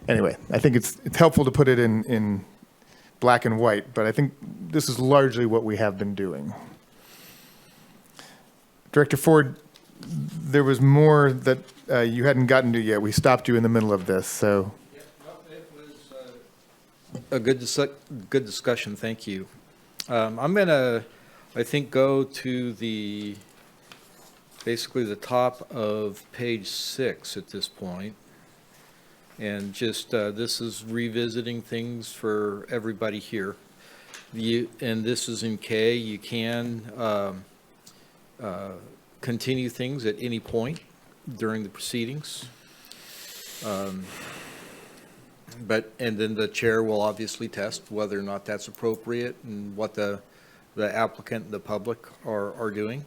anyway, I think it's helpful to put it in black and white, but I think this is largely what we have been doing. Director Ford, there was more that you hadn't gotten to yet. We stopped you in the middle of this, so. Yeah, no, it was a good discussion. Thank you. I'm going to, I think, go to basically the top of page 6 at this point. And just, this is revisiting things for everybody here. And this is in K. You can continue things at any point during the proceedings. And then the chair will obviously test whether or not that's appropriate and what the applicant and the public are doing.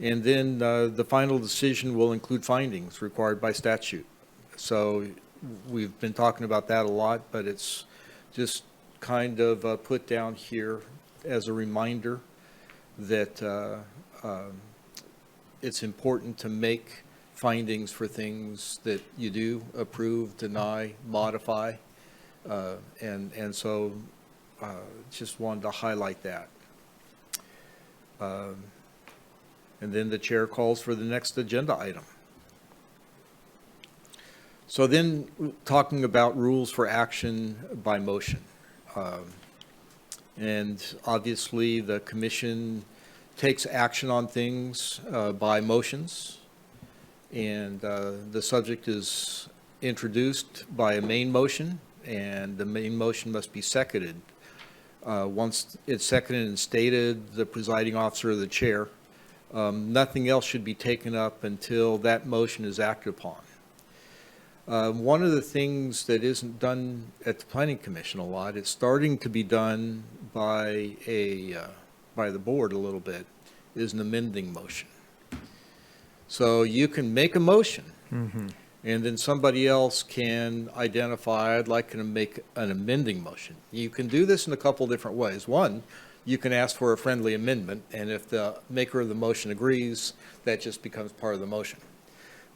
And then the final decision will include findings required by statute. So we've been talking about that a lot, but it's just kind of put down here as a reminder that it's important to make findings for things that you do approve, deny, modify, and so just wanted to highlight that. And then the chair calls for the next agenda item. So then talking about rules for action by motion. And obviously the commission takes action on things by motions. And the subject is introduced by a main motion, and the main motion must be seconded. Once it's seconded and stated, the presiding officer or the chair, nothing else should be taken up until that motion is acted upon. One of the things that isn't done at the Planning Commission a lot, it's starting to be done by the board a little bit, is an amending motion. So you can make a motion, and then somebody else can identify, I'd like to make an amending motion. You can do this in a couple different ways. One, you can ask for a friendly amendment, and if the maker of the motion agrees, that just becomes part of the motion.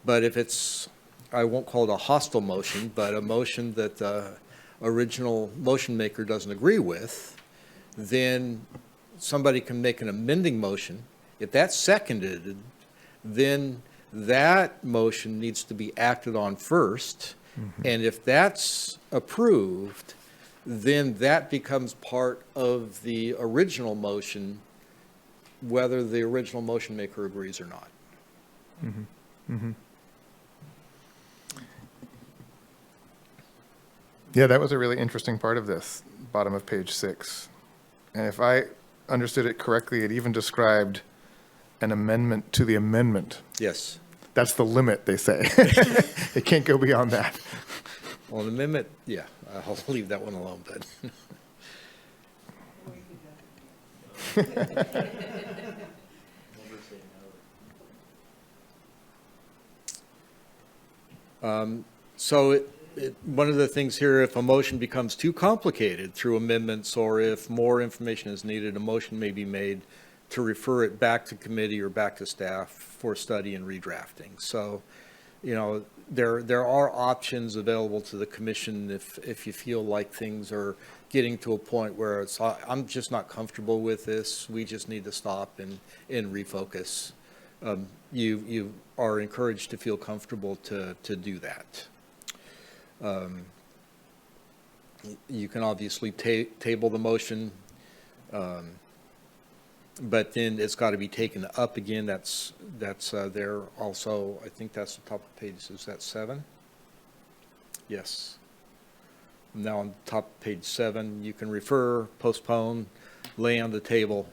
But if it's, I won't call it a hostile motion, but a motion that the original motion maker doesn't agree with, then somebody can make an amending motion. If that's seconded, then that motion needs to be acted on first. And if that's approved, then that becomes part of the original motion, whether the original motion maker agrees or not. Yeah, that was a really interesting part of this, bottom of page 6. And if I understood it correctly, it even described an amendment to the amendment. Yes. That's the limit, they say. It can't go beyond that. Well, an amendment, yeah, I'll leave that one alone, but. So one of the things here, if a motion becomes too complicated through amendments, or if more information is needed, a motion may be made to refer it back to committee or back to staff for study and redrafting. So, you know, there are options available to the commission if you feel like things are getting to a point where it's, I'm just not comfortable with this, we just need to stop and refocus. You are encouraged to feel comfortable to do that. You can obviously table the motion, but then it's got to be taken up again. That's there also. I think that's the top of page. Is that 7? Yes. Now on top of page 7, you can refer, postpone, lay on the table.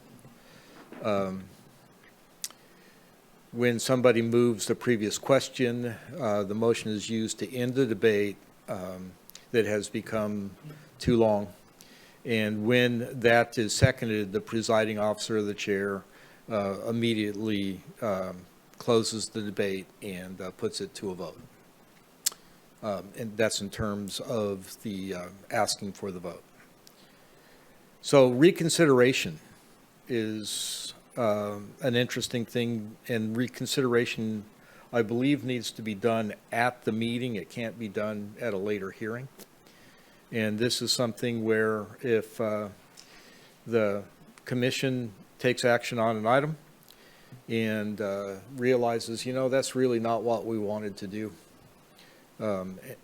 When somebody moves the previous question, the motion is used to end the debate that has become too long. And when that is seconded, the presiding officer of the chair immediately closes the debate and puts it to a vote. And that's in terms of the asking for the vote. So reconsideration is an interesting thing, and reconsideration, I believe, needs to be done at the meeting. It can't be done at a later hearing. And this is something where if the commission takes action on an item and realizes, you know, that's really not what we wanted to do,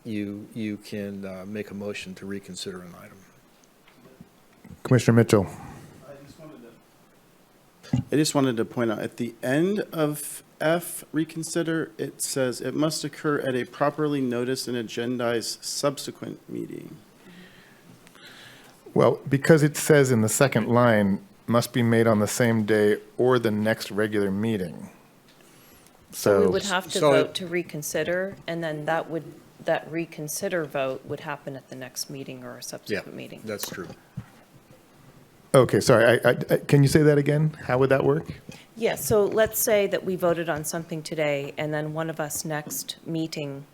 you can make a motion to reconsider an item. Commissioner Mitchell. I just wanted to point out, at the end of F, reconsider, it says it must occur at a properly noticed and agendized subsequent meeting. Well, because it says in the second line, must be made on the same day or the next regular meeting. So we So, would have to vote to reconsider, and then that reconsider vote would happen at the next meeting or a subsequent meeting. That's true. okay, sorry, can you say that again? How would that work? Yeah, so let's say that we voted on something today, and then one of us next meeting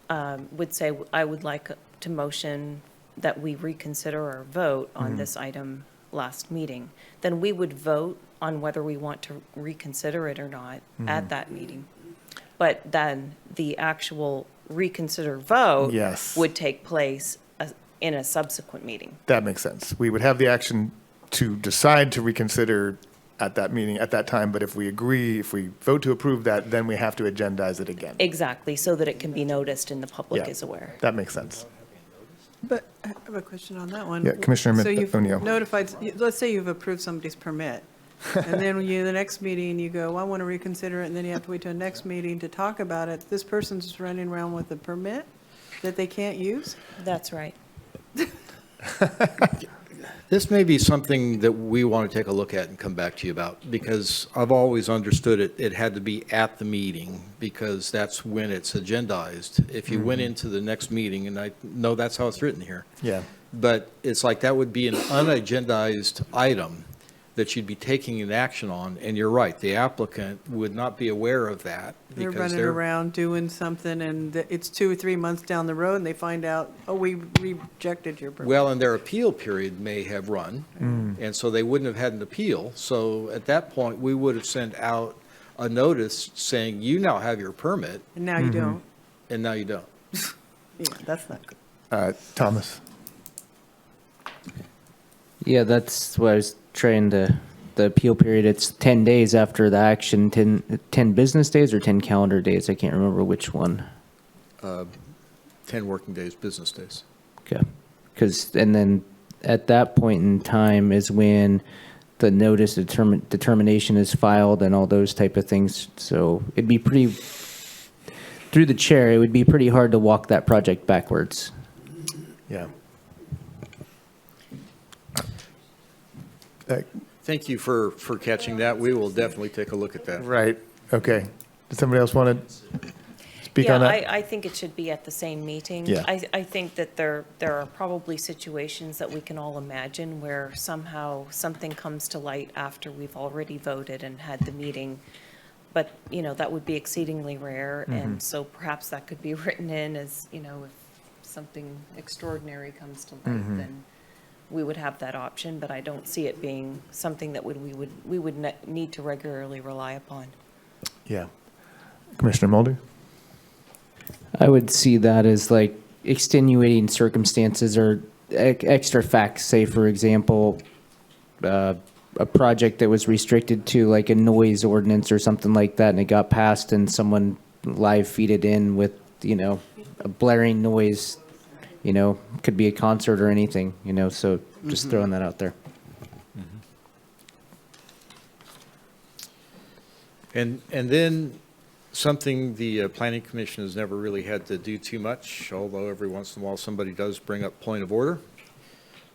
would say, I would like to motion that we reconsider our vote on this item last meeting. Then we would vote on whether we want to reconsider it or not at that meeting. But then the actual reconsider vote Yes. would take place in a subsequent meeting. That makes sense. We would have the action to decide to reconsider at that meeting, at that time, but if we vote to approve that, then we have to agendize it again. Exactly, so that it can be noticed and the public Yeah. is aware. That makes sense. But I have a question on that one. Yeah, Commissioner So you've O'Neill. notified, let's say you've approved somebody's permit, and then the next meeting, you go, well, I want to reconsider it, and then you have to wait till the next meeting to talk about it. This person's running around with a permit that they can't use? That's right. This may be something that we want to take a look at and come back to you about, because I've always understood it had to be at the meeting, because that's when it's agendized. If you went into the next meeting, and I know that's how it's written here, Yeah. but it's like that would be an unagendized item that you'd be taking an action on, and you're right, the applicant would not be aware of that. They're because running around doing something, and it's 2 or 3 months down the road, and they find out, oh, we rejected your permit. Well, and their appeal period may have run, and so they wouldn't have had an appeal. So at that point, we would have sent out a notice saying, you now have your permit, And now you don't. and now you don't. Yeah, that's not good. Thomas. Yeah, that's what I was trying to, the appeal period, it's 10 days after the action, 10 business days or 10 calendar days? I can't remember which one. 10 working days, business days. Okay. And then at that point in time is when the notice determination is filed and all those type of things. So it'd be pretty, through the chair, it would be pretty hard to walk that project backwards. Yeah. Thank you for catching that. We will definitely take a look at that. Right, okay. Does somebody else want to speak Yeah, on that? I think it should be at the same meeting. Yeah. I think that there are probably situations that we can all imagine where somehow something comes to light after we've already voted and had the meeting. But, you know, that would be exceedingly rare, and so perhaps that could be written in as, you know, if something extraordinary comes to light, then we would have that option, but I don't see it being something that we would need to regularly rely upon. Yeah. Commissioner Mulder? I would see that as like extenuating circumstances or extra facts. Say, for example, a project that was restricted to like a noise ordinance or something like that, and it got passed, and someone live feeded in with, a blaring noise, could be a concert or anything, so just throwing that out there. And then something the Planning Commission has never really had to do too much, although every once in a while somebody does bring up point of order.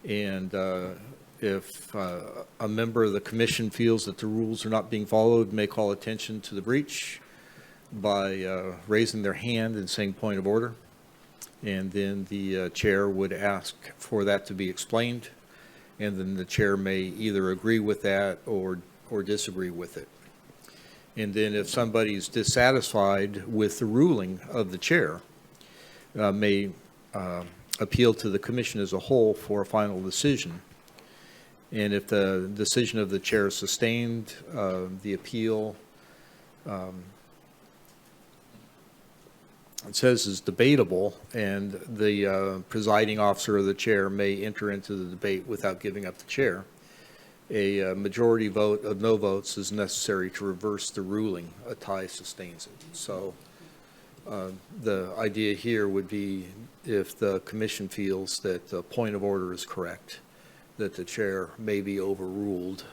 And if a member of the commission feels that the rules are not being followed, may call attention to the breach by raising their hand and saying point of order. And then the chair would ask for that to be explained. And then the chair may either agree with that or disagree with it. And then if somebody's dissatisfied with the ruling of the chair, may appeal to the commission as a whole for a final decision. And if the decision of the chair is sustained, the appeal, it says is debatable, and the presiding officer of the chair may enter into the debate without giving up the chair. A majority vote of no votes is necessary to reverse the ruling. A tie sustains it. So the idea here would be, if the commission feels that the point of order is correct, that the chair may be overruled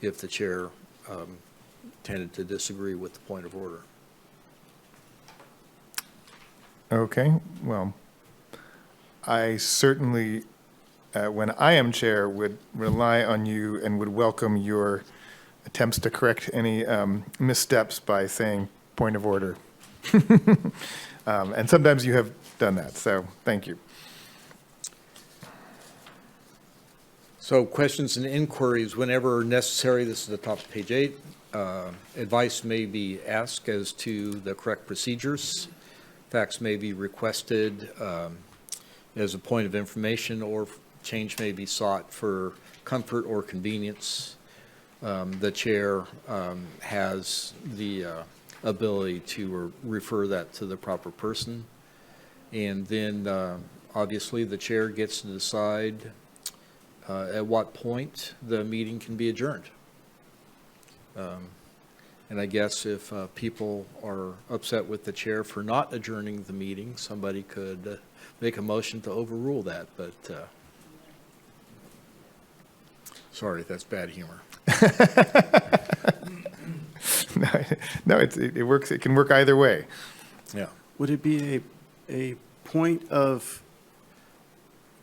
if the chair tended to disagree with the point of order. Okay, well, I certainly, when I am chair, would rely on you and would welcome your attempts to correct any missteps by saying point of order. And sometimes you have done that, so thank you. So questions and inquiries whenever necessary. This is the top of page 8. Advice may be asked as to the correct procedures. Facts may be requested as a point of information, or change may be sought for comfort or convenience. The chair has the ability to refer that to the proper person. And then obviously the chair gets to decide at what point the meeting can be adjourned. And I guess if people are upset with the chair for not adjourning the meeting, somebody could make a motion to overrule that, but sorry, that's bad humor. No, it works. It can work either way. Yeah. Would it be a point of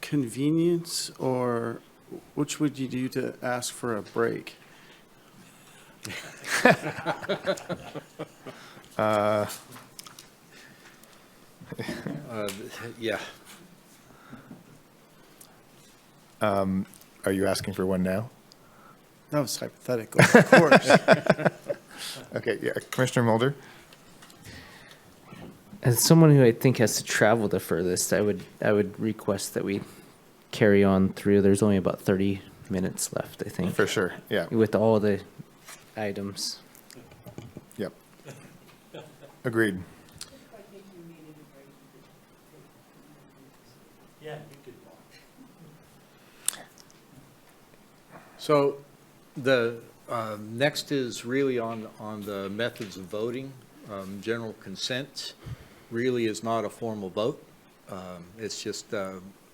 convenience, or which would you do to ask for a break? Yeah. Are you asking for one now? That was hypothetical, of course. Okay, yeah, Commissioner Mulder? As someone who I think has to travel the furthest, I would request that we carry on through. There's only about 30 minutes left, I think. For sure, yeah. With all the items. Yep. Agreed. Yeah, you could. So the next is really on the methods of voting. General consent really is not a formal vote. It's just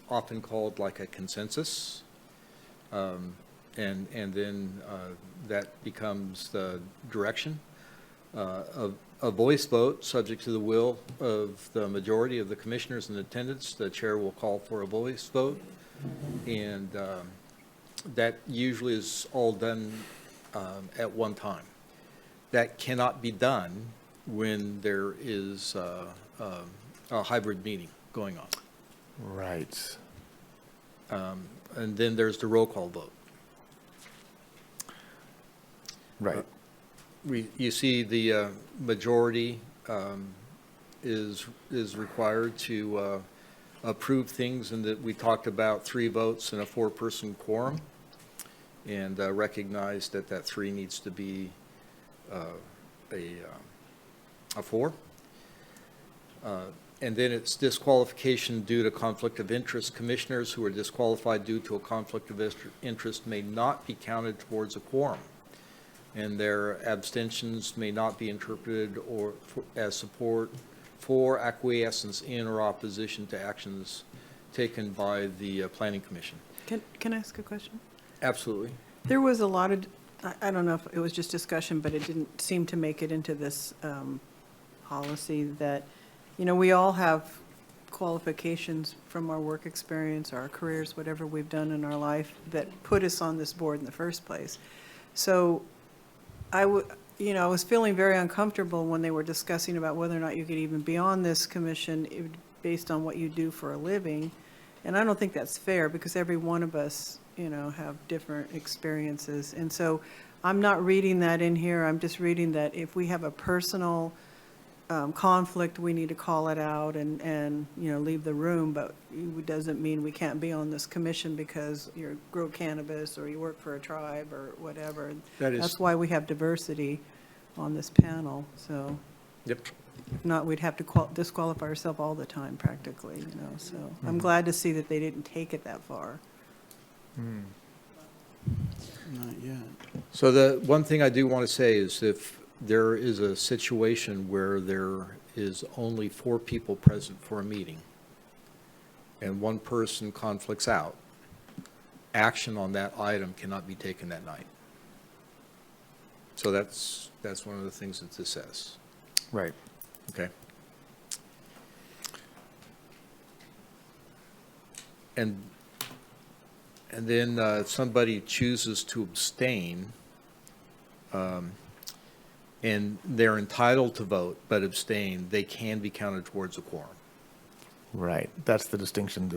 often called like a consensus. And then that becomes the direction. A voice vote, subject to the will of the majority of the commissioners in attendance, the chair will call for a voice vote. And that usually is all done at one time. That cannot be done when there is a hybrid meeting going on. Right. And then there's the roll call vote. Right. You see the majority is required to approve things, and that we talked about 3 votes and a 4-person quorum, and recognized that that 3 needs to be a 4. And then it's disqualification due to conflict of interest. Commissioners who are disqualified due to a conflict of interest may not be counted towards a quorum, and their abstentions may not be interpreted as support for, acquiescence in, or opposition to actions taken by the Planning Commission. Can I ask a question? Absolutely. There was a lot of, I don't know if it was just discussion, but it didn't seem to make it into this policy that, you know, we all have qualifications from our work experience, our careers, whatever we've done in our life that put us on this board in the first place. So I was feeling very uncomfortable when they were discussing about whether or not you could even be on this commission based on what you do for a living. And I don't think that's fair, because every one of us, you know, have different experiences. And so I'm not reading that in here. I'm just reading that if we have a personal conflict, we need to call it out and you know, leave the room, but it doesn't mean we can't be on this commission because you grow cannabis or you work for a tribe or whatever. That's why we have diversity on this panel. So Yep. if not, we'd have to disqualify ourselves all the time practically, you know. So I'm glad to see that they didn't take it that far. Not yet. So the one thing I do want to say is, if there is a situation where there is only 4 people present for a meeting and 1 person conflicts out, action on that item cannot be taken that night. So that's one of the things that this says. Right. Okay. And then if somebody chooses to abstain, and they're entitled to vote but abstain, they can be counted towards a quorum. Right. That's the distinction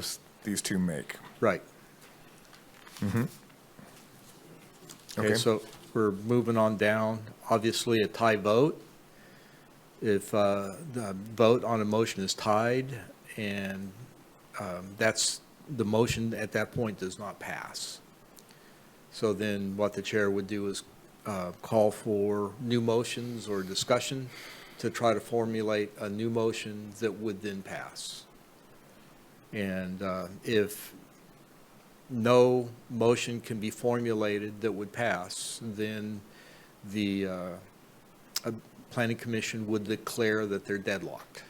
these two make. Right. Mm-hmm. Okay, so we're moving on down. Obviously, a tie vote. If the vote on a motion is tied, and that's the motion at that point does not pass. So then what the chair would do is call for new motions or discussion to try to formulate a new motion that would then pass. And if no motion can be formulated that would pass, then the Planning Commission would declare that they're deadlocked.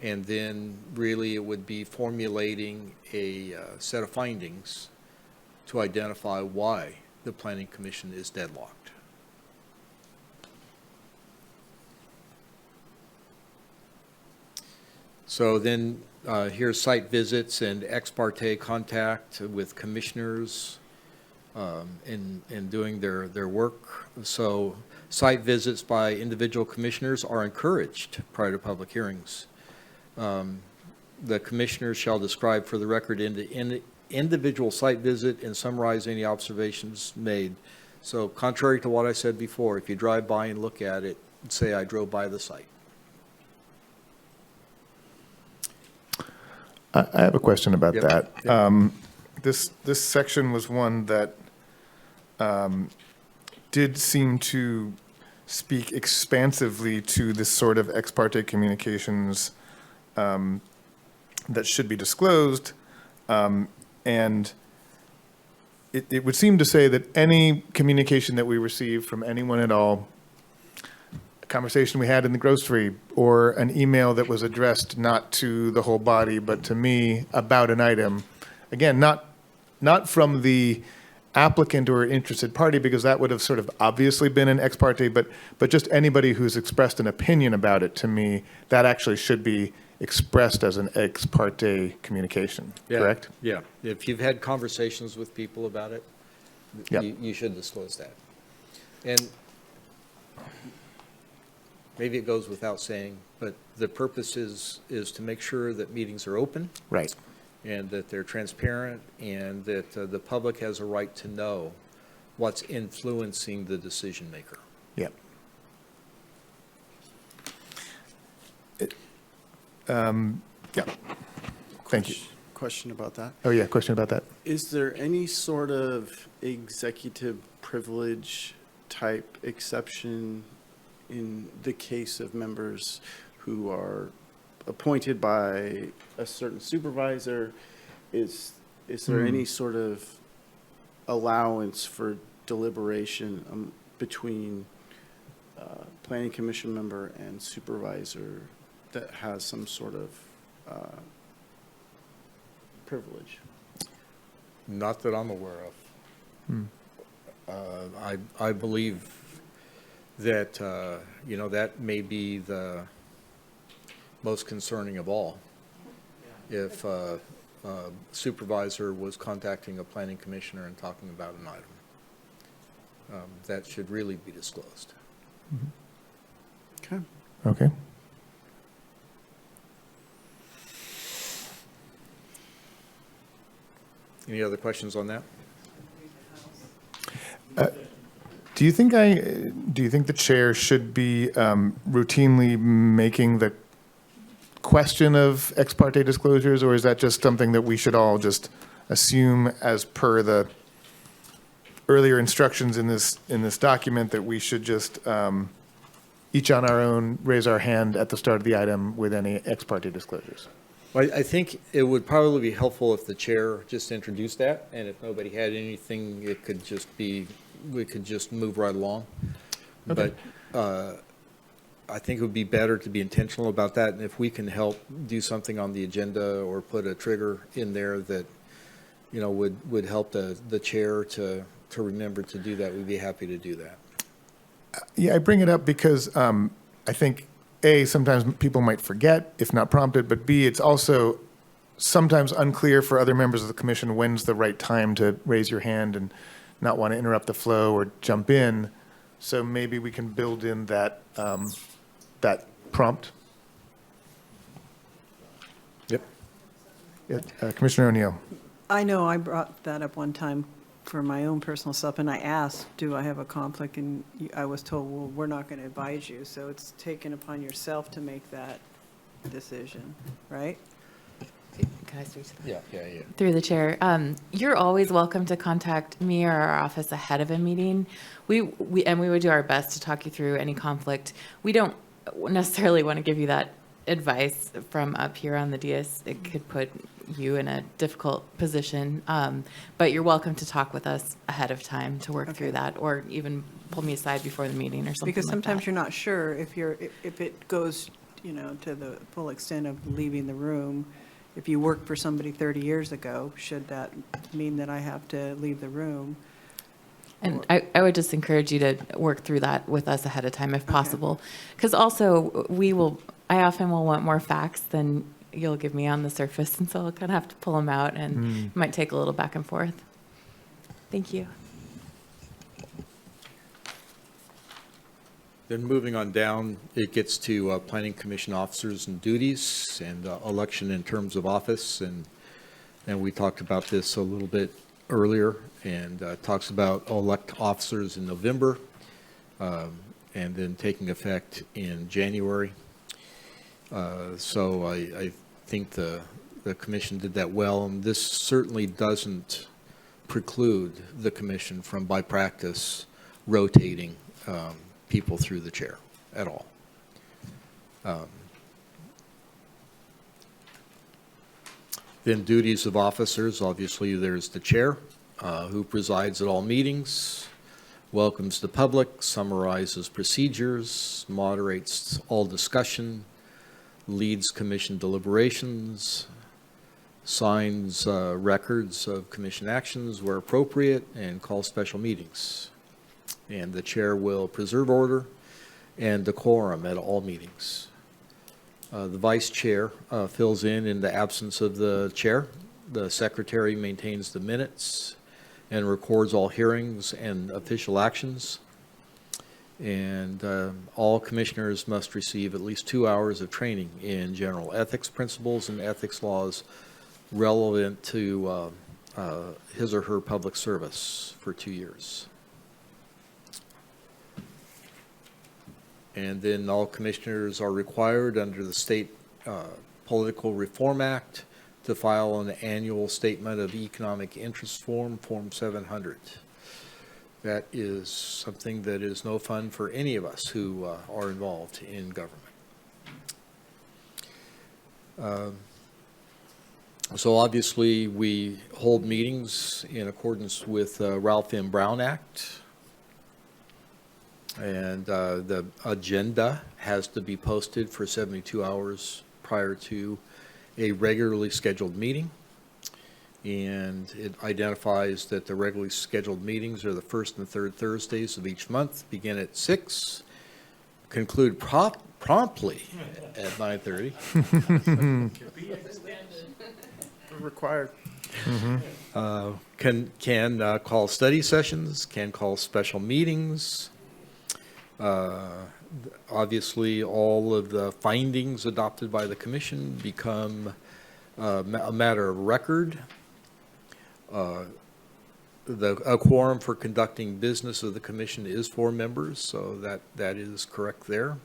And then really it would be formulating a set of findings to identify why the Planning Commission is deadlocked. So then here's site visits and ex parte contact with commissioners in doing their work. So site visits by individual commissioners are encouraged prior to public hearings. The commissioners shall describe for the record in the individual site visit and summarize any observations made. So contrary to what I said before, if you drive by and look at it, say I drove by the site. I have a question about Yep. that. Yep. This section was one that did seem to speak expansively to this sort of ex parte communications that should be disclosed. And it would seem to say that any communication that we receive from anyone at all, a conversation we had in the grocery, or an email that was addressed not to the whole body, but to me about an item, again, not from the applicant or interested party, because that would have sort of obviously been an ex parte, but just anybody who's expressed an opinion about it to me, that actually should be expressed as an ex parte communication, correct? Yeah, if you've had conversations with people about it, Yep. you should disclose that. And maybe it goes without saying, but the purpose is to make sure that meetings are open. Right. And that they're transparent, and that the public has a right to know what's influencing the decision maker. Yep. Yeah. Thank you. Question about that. Oh, yeah, question about that. Is there any sort of executive privilege type exception in the case of members who are appointed by a certain supervisor? Is there any sort of allowance for deliberation between planning commission member and supervisor that has some sort of privilege? Not that I'm aware of. I believe that, that may be the most concerning of all. If a supervisor was contacting a planning commissioner and talking about an item, that should really be disclosed. Okay. Okay. Any other questions on that? Do you think the chair should be routinely making the question of ex parte disclosures, or is that just something that we should all just assume as per the earlier instructions in this document, that we should just each on our own raise our hand at the start of the item with any ex parte disclosures? Well, I think it would probably be helpful if the chair just introduced that, and if nobody had anything, it could just be, we could just move right along. Okay. But I think it would be better to be intentional about that, and if we can help do something on the agenda or put a trigger in there that, would help the chair to remember to do that, we'd be happy to do that. Yeah, I bring it up because I think, A, sometimes people might forget if not prompted, but B, it's also sometimes unclear for other members of the commission when's the right time to raise your hand and not want to interrupt the flow or jump in. So maybe we can build in that that prompt. Yep. Yeah, Commissioner O'Neill. I know I brought that up one time for my own personal stuff, and I asked, do I have a conflict? And I was told, well, we're not going to advise you. So it's taken upon yourself to make that decision, right? Can I speak to that? Yeah. Through the chair, you're always welcome to contact me or our office ahead of a meeting. We would do our best to talk you through any conflict. We don't necessarily want to give you that advice from up here on the dais. It could put you in a difficult position, but you're welcome to talk with us ahead of time to work through that, or even pull me aside before the meeting or something. Because sometimes like that. you're not sure if it goes, to the full extent of leaving the room. If you worked for somebody 30 years ago, should that mean that I have to leave the room? And I would just encourage you to work through that with us ahead of time if possible. Because also, I often will want more facts than you'll give me on the surface, and so I'll kind of have to pull them out, and it might take a little back and forth. Thank you. Then moving on down, it gets to planning commission officers and duties and election in terms of office. And we talked about this a little bit earlier, and talks about elect officers in November and then taking effect in January. So I think the commission did that well, and this certainly doesn't preclude the commission from, by practice, rotating people through the chair at all. Then duties of officers, obviously there's the chair who presides at all meetings, welcomes the public, summarizes procedures, moderates all discussion, leads commission deliberations, signs records of commission actions where appropriate, and calls special meetings. And the chair will preserve order and decorum at all meetings. The vice chair fills in the absence of the chair. The secretary maintains the minutes and records all hearings and official actions. And all commissioners must receive at least 2 hours of training in general ethics principles and ethics laws relevant to his or her public service for 2 years. And then all commissioners are required under the State Political Reform Act to file an annual statement of economic interest form, Form 700. That is something that is no fun for any of us who are involved in government. So obviously, we hold meetings in accordance with Ralph M. Brown Act. And the agenda has to be posted for 72 hours prior to a regularly scheduled meeting. And it identifies that the regularly scheduled meetings are the first and third Thursdays of each month, begin at 6, conclude promptly at 9:30. Required. Can call study sessions, can call special meetings. Obviously, all of the findings adopted by the commission become a matter of record. A quorum for conducting business of the commission is 4 members, so that is correct there.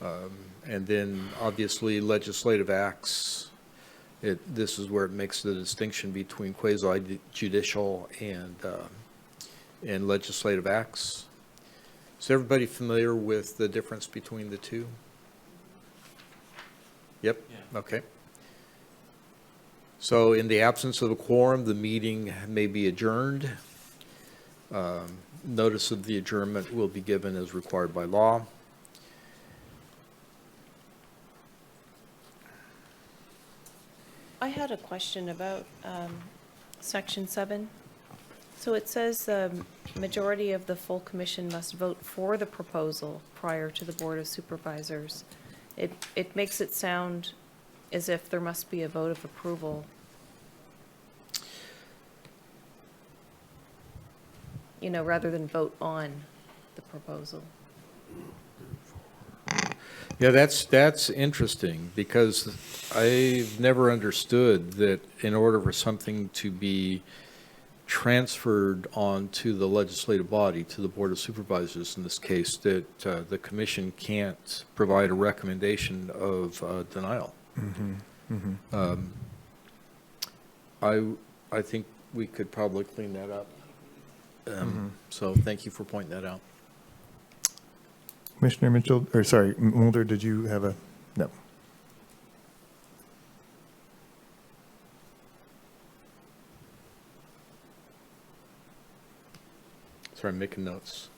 And then, obviously, legislative acts. This is where it makes the distinction between quasi-judicial and legislative acts. Is everybody familiar with the difference between the two? Yep. Yeah. Okay. So in the absence of a quorum, the meeting may be adjourned. Notice of the adjournment will be given as required by law. I had a question about Section 7. So it says the majority of the full commission must vote for the proposal prior to the Board of Supervisors. It makes it sound as if there must be a vote of approval. You know, rather than vote on the proposal. Yeah, that's interesting, because I've never understood that in order for something to be transferred on to the legislative body, to the Board of Supervisors in this case, that the commission can't provide a recommendation of denial. Mm-hmm. Mm-hmm. I think we could probably clean that up. So thank you for pointing that out. Commissioner Mitchell, or sorry, Mulder, did you have a, no. Sorry, I'm making notes.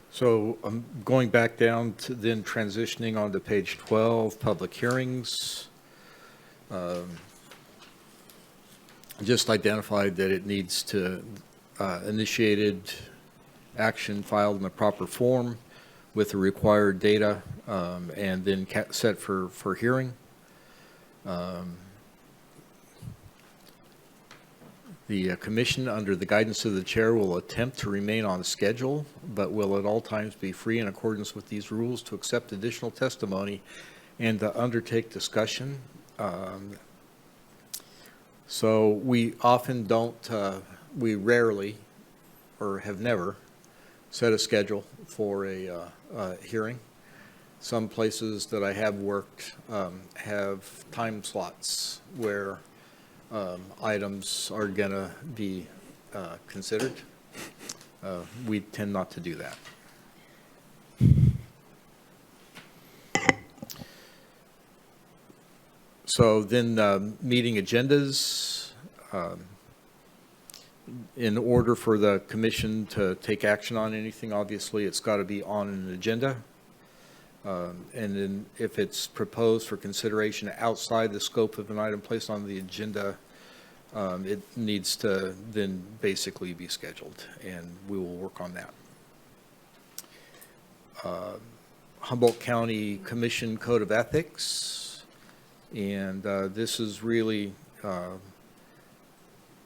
So I'm going back down to then transitioning on to page 12, public hearings. Just identified that it needs to initiated action filed in the proper form with the required data, and then set for hearing. The commission, under the guidance of the chair, will attempt to remain on schedule, but will at all times be free in accordance with these rules to accept additional testimony and to undertake discussion. So we often don't, we rarely, or have never, set a schedule for a hearing. Some places that I have worked have time slots where items are going to be considered. We tend not to do that. So then meeting agendas. In order for the commission to take action on anything, obviously, it's got to be on an agenda. And then if it's proposed for consideration outside the scope of an item placed on the agenda, it needs to then basically be scheduled, and we will work on that. Humboldt County Commission Code of Ethics, and this is really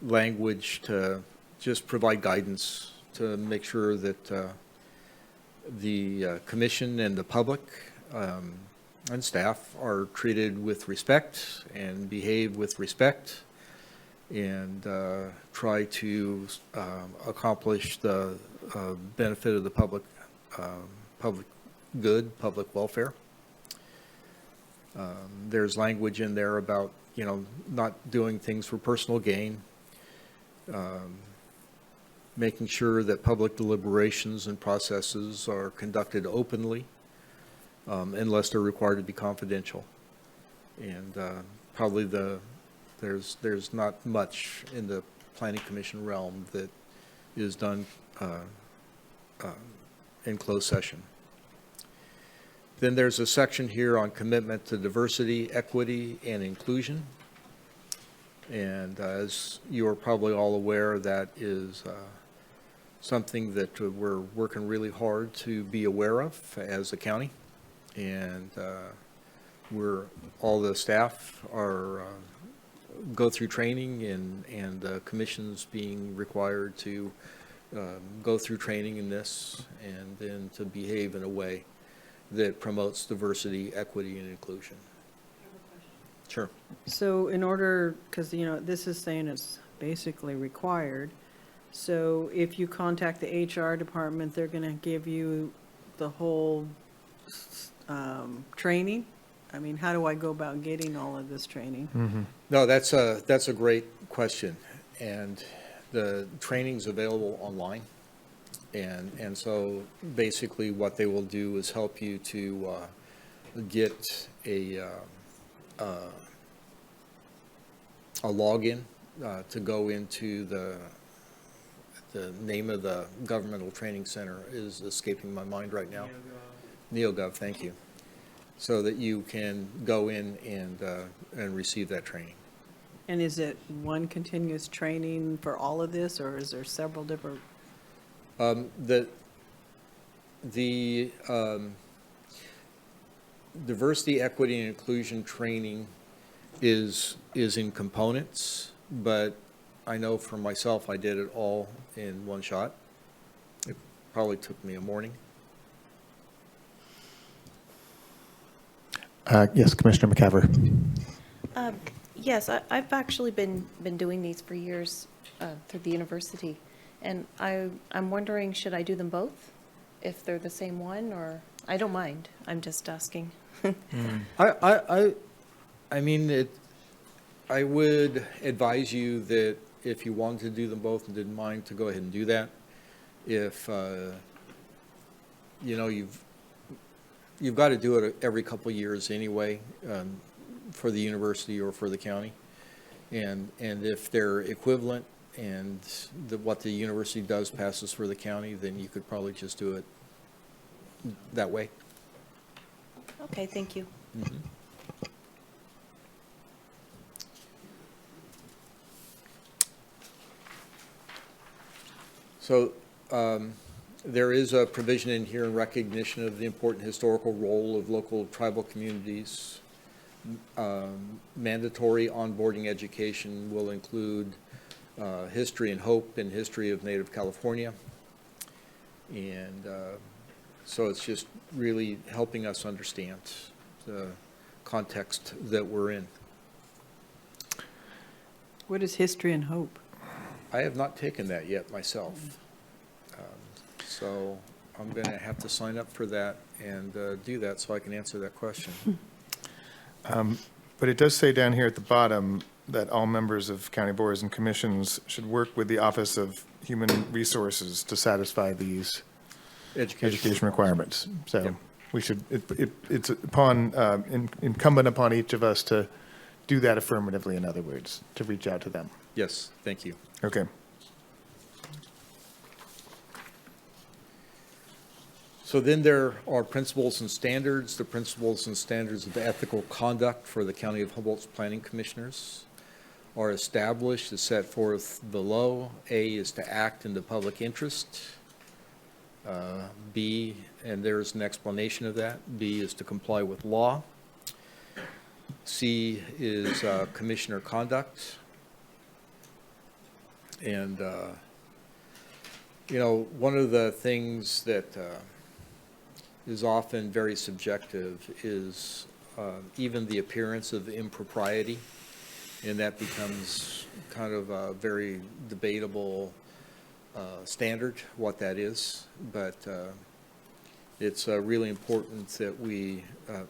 language to just provide guidance to make sure that the commission and the public and staff are treated with respect and behave with respect. and try to accomplish the benefit of the public good, public welfare. There's language in there about, not doing things for personal gain, making sure that public deliberations and processes are conducted openly, unless they're required to be confidential. And probably there's not much in the Planning Commission realm that is done in closed session. Then there's a section here on commitment to diversity, equity, and inclusion. And as you are probably all aware, that is something that we're working really hard to be aware of as a county. And all the staff are go through training, and commissions being required to go through training in this, and then to behave in a way that promotes diversity, equity, and inclusion. Sure. So in order, because, this is saying it's basically required, so if you contact the HR department, they're going to give you the whole training? I mean, how do I go about getting all of this training? Mm-hmm. No, that's a great question. And the training's available online. And so basically what they will do is help you to get a login to go into the name of the governmental training center is escaping my mind right now. NeoGov, thank you. So that you can go in and receive that training. And is it one continuous training for all of this, or is there several different? The diversity, equity, and inclusion training is in components, but I know for myself, I did it all in one shot. It probably took me a morning. Yes, Commissioner McCaver. Yes, I've actually been doing these for years through the university. And I'm wondering, should I do them both? If they're the same one, or, I don't mind. I'm just asking. I mean, I would advise you that if you wanted to do them both and didn't mind, to go ahead and do that. If, you've got to do it every couple of years anyway, for the university or for the county. And if they're equivalent and what the university does passes for the county, then you could probably just do it that way. Okay, thank you. Mm-hmm. So there is a provision in here in recognition of the important historical role of local tribal communities. Mandatory onboarding education will include history and hope and history of Native California. And so it's just really helping us understand the context that we're in. What is history and hope? I have not taken that yet myself. So I'm going to have to sign up for that and do that so I can answer that question. But it does say down here at the bottom that all members of county boards and commissions should work with the Office of Human Resources to satisfy these education requirements. So Yep. we should, it's incumbent upon each of us to do that affirmatively, in other words, to reach out to them. Yes, thank you. Okay. So then there are principles and standards. The principles and standards of ethical conduct for the County of Humboldt's planning commissioners are established as set forth below. A is to act in the public interest. B, and there's an explanation of that. B is to comply with law. C is commissioner conduct. And, one of the things that is often very subjective is even the appearance of impropriety And that becomes kind of a very debatable standard, what that is. But it's really important that we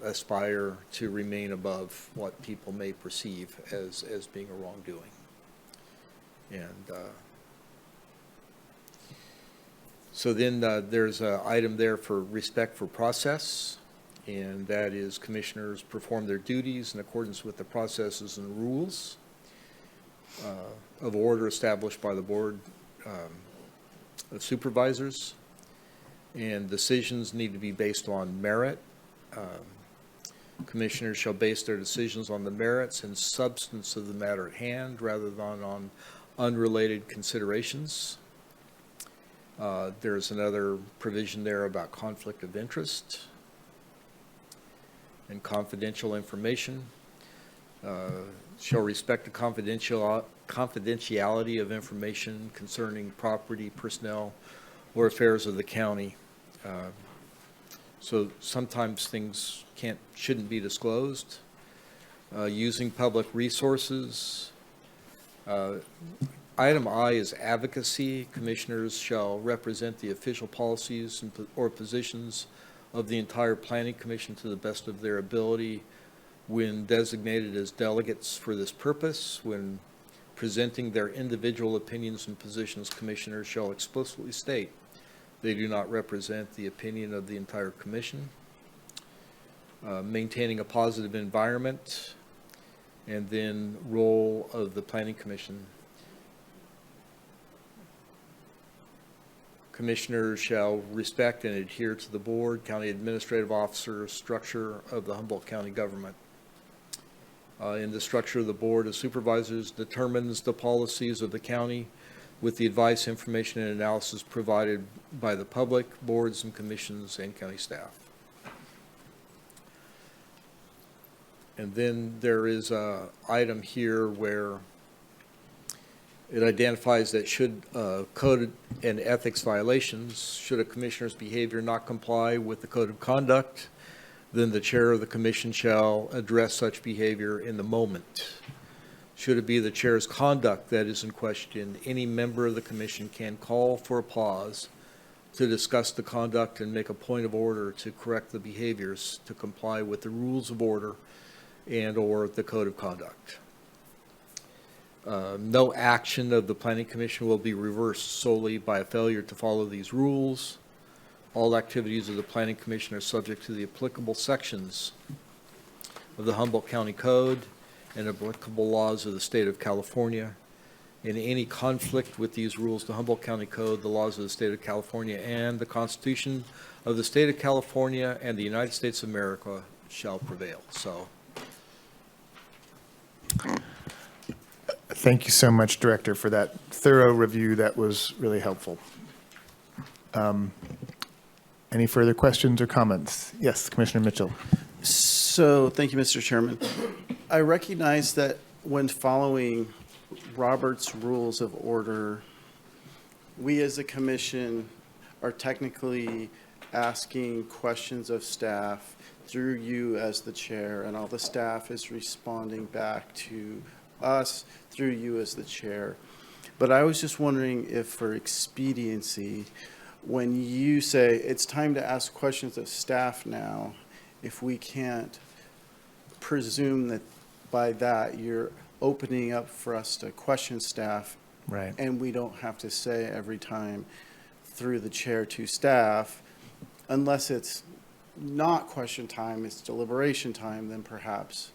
aspire to remain above what people may perceive as being a wrongdoing. And so then there's an item there for respect for process, and that is commissioners perform their duties in accordance with the processes and rules of order established by the Board of Supervisors. And decisions need to be based on merit. Commissioners shall base their decisions on the merits and substance of the matter at hand rather than on unrelated considerations. There's another provision there about conflict of interest and confidential information. Shall respect the confidentiality of information concerning property, personnel, or affairs of the county. So sometimes things shouldn't be disclosed. Using public resources. Item I is advocacy. Commissioners shall represent the official policies or positions of the entire planning commission to the best of their ability when designated as delegates for this purpose. When presenting their individual opinions and positions, commissioners shall explicitly state they do not represent the opinion of the entire commission. Maintaining a positive environment, and then role of the planning commission. Commissioners shall respect and adhere to the board, county administrative officer structure of the Humboldt County government. In the structure of the Board of Supervisors determines the policies of the county with the advice, information, and analysis provided by the public, boards and commissions, and county staff. And then there is an item here where it identifies that should code and ethics violations, should a commissioner's behavior not comply with the code of conduct, then the chair of the commission shall address such behavior in the moment. Should it be the chair's conduct that is in question, any member of the commission can call for a pause to discuss the conduct and make a point of order to correct the behaviors to comply with the rules of order and or the code of conduct. No action of the planning commission will be reversed solely by a failure to follow these rules. All activities of the planning commission are subject to the applicable sections of the Humboldt County Code and applicable laws of the state of California. In any conflict with these rules, the Humboldt County Code, the laws of the state of California, and the Constitution of the state of California and the United States of America shall prevail. So, Thank you so much, Director, for that thorough review. That was really helpful. Any further questions or comments? Yes, Commissioner Mitchell. So, thank you, Mr. Chairman. I recognize that when following Robert's Rules of Order, we as a commission are technically asking questions of staff through you as the chair, and all the staff is responding back to us through you as the chair. But I was just wondering if for expediency, when you say it's time to ask questions of staff now, if we can't presume that by that you're opening up for us to question staff, Right. and we don't have to say every time through the chair to staff, unless it's not question time, it's deliberation time, then perhaps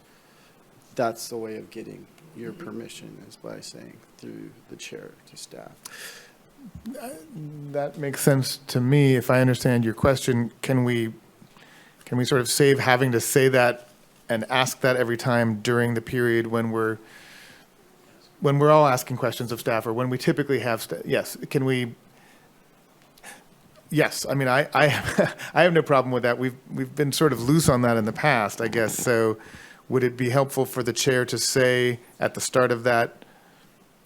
that's the way of getting your permission, is by saying through the chair to staff. That makes sense to me. If I understand your question, can we sort of save having to say that and ask that every time during the period when we're all asking questions of staff, or when we typically have yes, can we? Yes, I mean, I I have no problem with that. We've been sort of loose on that in the past, I guess. So would it be helpful for the chair to say at the start of that,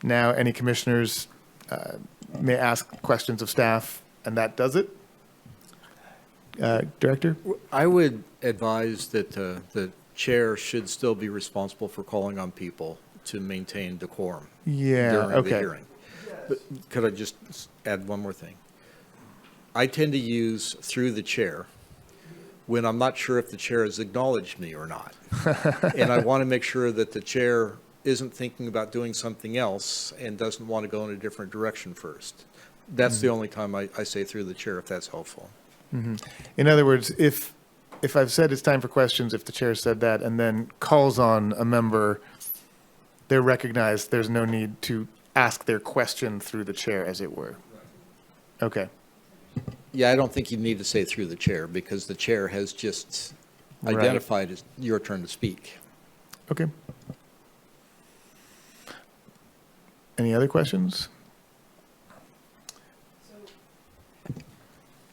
now any commissioners may ask questions of staff, and that does it? Director? I would advise that the chair should still be responsible for calling on people to maintain decorum Yeah, during the okay. hearing. But could I just add one more thing? I tend to use through the chair when I'm not sure if the chair has acknowledged me or not. And I want to make sure that the chair isn't thinking about doing something else and doesn't want to go in a different direction first. That's the only time I say through the chair, if that's helpful. In other words, if I've said it's time for questions, if the chair said that and then calls on a member, they're recognized, there's no need to ask their question through the chair, as it were. Okay. Yeah, I don't think you need to say through the chair because the chair has just Right. identified as your turn to speak. Okay. Any other questions?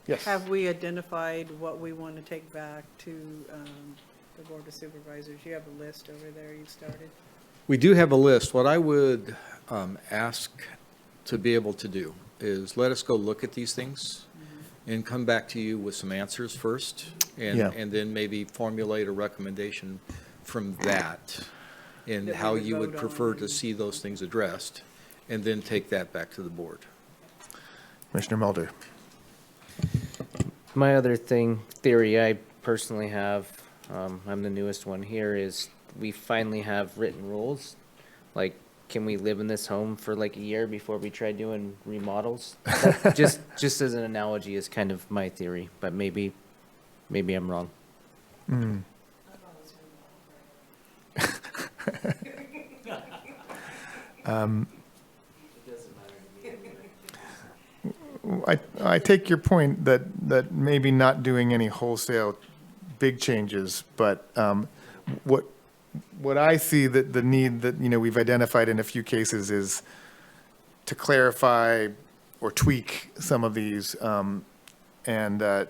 Yes. Have we identified what we want to take back to the Board of Supervisors? You have a list over there you started? We do have a list. What I would ask to be able to do is let us go look at these things and come back to you with some answers first, and, Yeah. and then maybe formulate a recommendation from that and That we how would you would vote prefer on. to see those things addressed, and then take that back to the board. Commissioner Mulder. My other theory I personally have, I'm the newest one here, is we finally have written rules. Like, can we live in this home for like a year before we try doing remodels? That just as an analogy is kind of my theory, but maybe I'm wrong. I take your point that maybe not doing any wholesale big changes, but what I see that the need that, we've identified in a few cases is to clarify or tweak some of these, and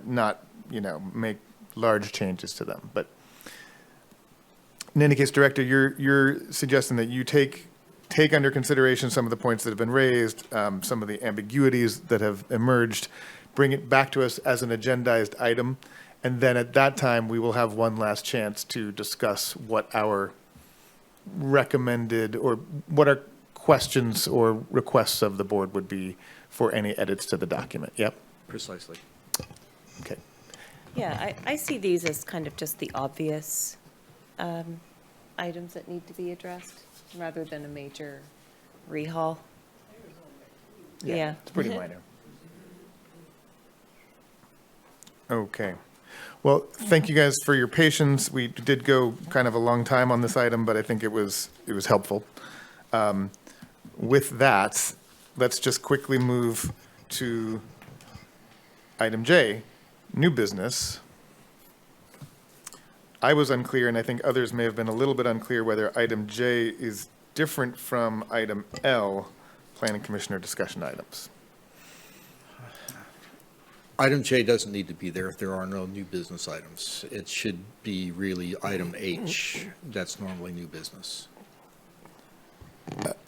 not, make large changes to them. But in any case, Director, you're suggesting that you take under consideration some of the points that have been raised, some of the ambiguities that have emerged, bring it back to us as an agendized item, and then at that time, we will have one last chance to discuss what our recommended, or what our questions or requests of the board would be for any edits to the document. Yep. Precisely. Okay. Yeah, I see these as kind of just the obvious items that need to be addressed, rather than a major rehaul. Yeah. It's pretty minor. Okay. Well, thank you guys for your patience. We did go kind of a long time on this item, but I think it was helpful. With that, let's just quickly move to item J, new business. I was unclear, and I think others may have been a little bit unclear whether item J is different from item L, planning commissioner discussion items. Item J doesn't need to be there if there are no new business items. It should be really item H, that's normally new business.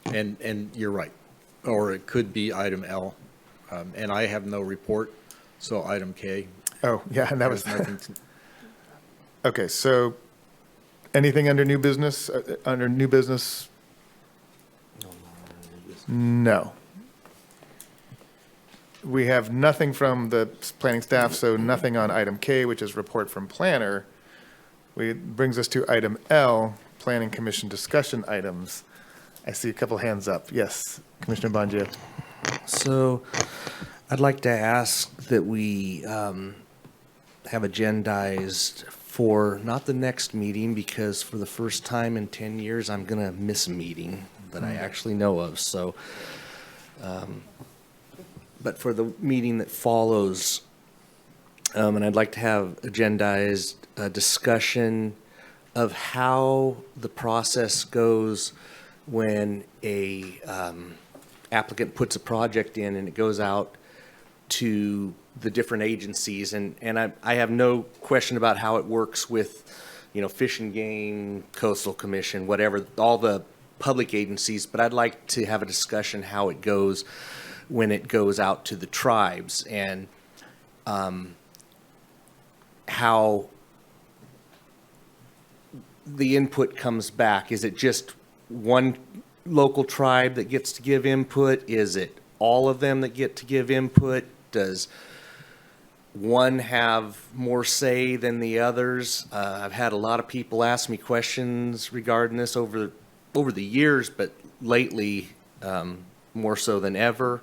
And you're right, or it could be item L, and I have no report, so item K. Oh, yeah, and that was, has nothing to- okay, so anything under new business, No. We have nothing from the planning staff, so nothing on item K, which is report from planner. Brings us to item L, planning commission discussion items. I see a couple hands up. Yes, Commissioner Bongio. So I'd like to ask that we have agendized for not the next meeting, because for the first time in 10 years, I'm going to miss a meeting that I actually know of. So, but for the meeting that follows, and I'd like to have agendized a discussion of how the process goes when a applicant puts a project in and it goes out to the different agencies. And I have no question about how it works with, Fish and Game, Coastal Commission, whatever, all the public agencies, but I'd like to have a discussion how it goes when it goes out to the tribes, and how the input comes back. Is it just one local tribe that gets to give input? Is it all of them that get to give input? Does one have more say than the others? I've had a lot of people ask me questions regarding this over the years, but lately more so than ever.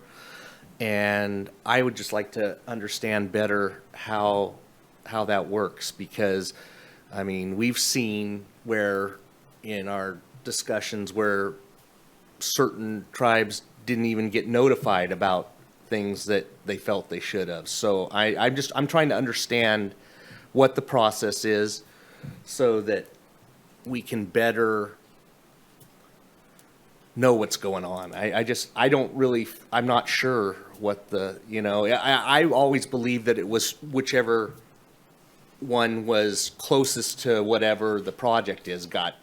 And I would just like to understand better how that works, because I mean, we've seen where in our discussions where certain tribes didn't even get notified about things that they felt they should have. So I'm trying to understand what the process is so that we can better know what's going on. I'm not sure what I always believed that it was whichever one was closest to whatever the project is got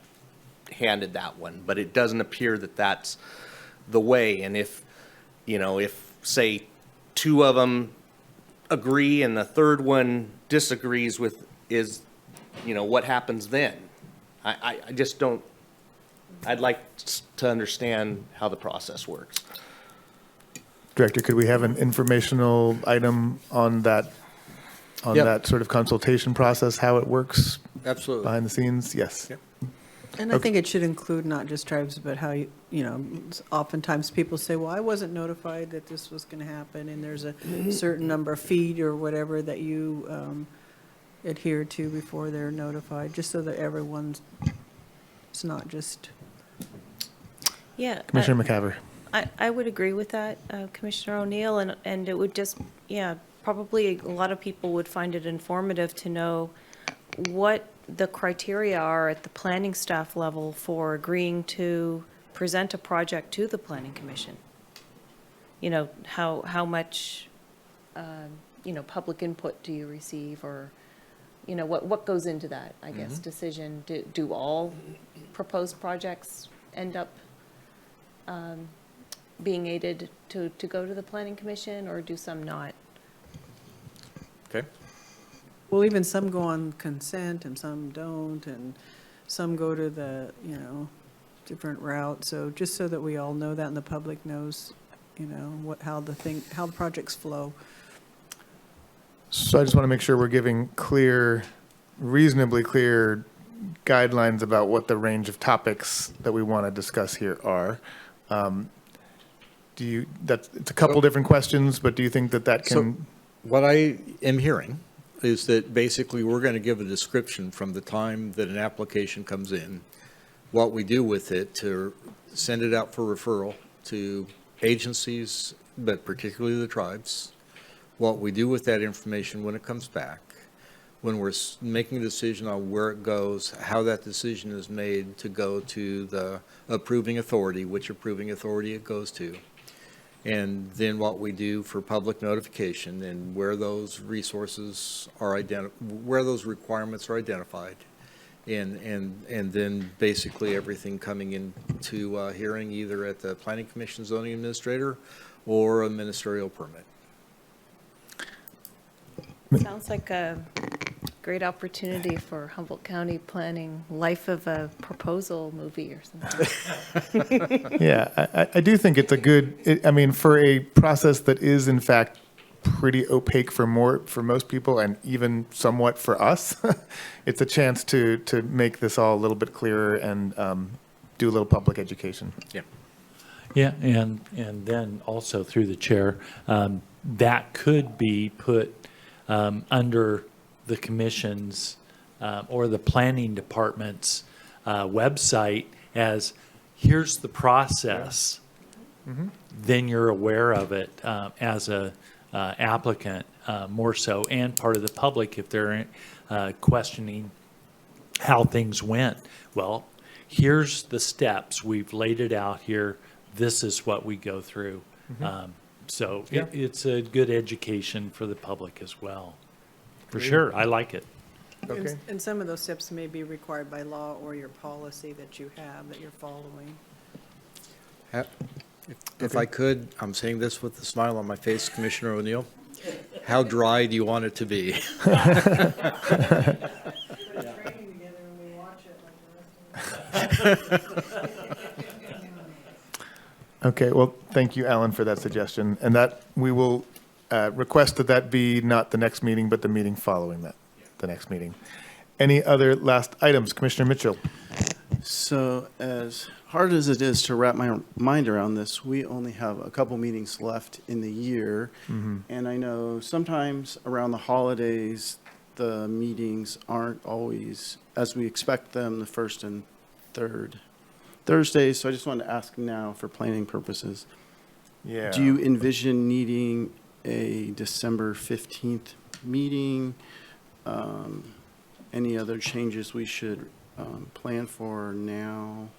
handed that one, but it doesn't appear that that's the way. And if say two of them agree and the third one disagrees with, what happens then? I just don't, I'd like to understand how the process works. Director, could we have an informational item on that Yep. that sort of consultation process, how it works Absolutely. behind the scenes? Yes. Yep. And I think it should include not just tribes, but how oftentimes people say, well, I wasn't notified that this was going to happen, and there's a certain number of feet or whatever that you adhere to before they're notified, just so that it's not just. Yeah. Commissioner McCaver. I would agree with that, Commissioner O'Neill, and it would just, probably a lot of people would find it informative to know what the criteria are at the planning staff level for agreeing to present a project to the Planning Commission. How much, public input do you receive, or, what goes into that, I guess, decision? Do all proposed projects end up being aided to go to the Planning Commission, or do some not? Okay. Well, even some go on consent and some don't, and some go to the, different route. So just so that we all know that and the public knows, how the projects flow. So I just want to make sure we're giving reasonably clear guidelines about what the range of topics that we want to discuss here are. It's a couple different questions, but do you think that can? What I am hearing is that basically we're going to give a description from the time that an application comes in, what we do with it to send it out for referral to agencies, but particularly the tribes, what we do with that information when it comes back, when we're making a decision on where it goes, how that decision is made to go to the approving authority, which approving authority it goes to, and then what we do for public notification and where those resources are where those requirements are identified, and then basically everything coming into hearing either at the Planning Commission zoning administrator or a ministerial permit. Sounds like a great opportunity for Humboldt County planning, life of a proposal movie or something. Yeah, I do think it's for a process that is in fact pretty opaque for most people and even somewhat for us, it's a chance to make this all a little bit clearer and do a little public education. Yeah. Yeah, and then also through the chair, that could be put under the commission's or the planning department's website as, here's the process. Mm-hmm. Then you're aware of it as a applicant more so, and part of the public if they're questioning how things went. Well, here's the steps. We've laid it out here. This is what we go through. Mm-hmm. So it's a good education for the public as well. For sure, I like it. Okay. And some of those steps may be required by law or your policy that you have, that you're following. If I could, I'm saying this with a smile on my face, Commissioner O'Neill, how dry do you want it to be? Okay, well, thank you, Alan, for that suggestion. And that, we will request that that be not the next meeting, but the meeting following that, the next meeting. Any other last items? Commissioner Mitchell? So as hard as it is to wrap my mind around this, we only have a couple meetings left in the year. And I know sometimes around the holidays, the meetings aren't always as we expect them, the first and third Thursdays. So I just wanted to ask now for planning purposes. Yeah. Do you envision needing a December 15th meeting? Any other changes we should plan for now?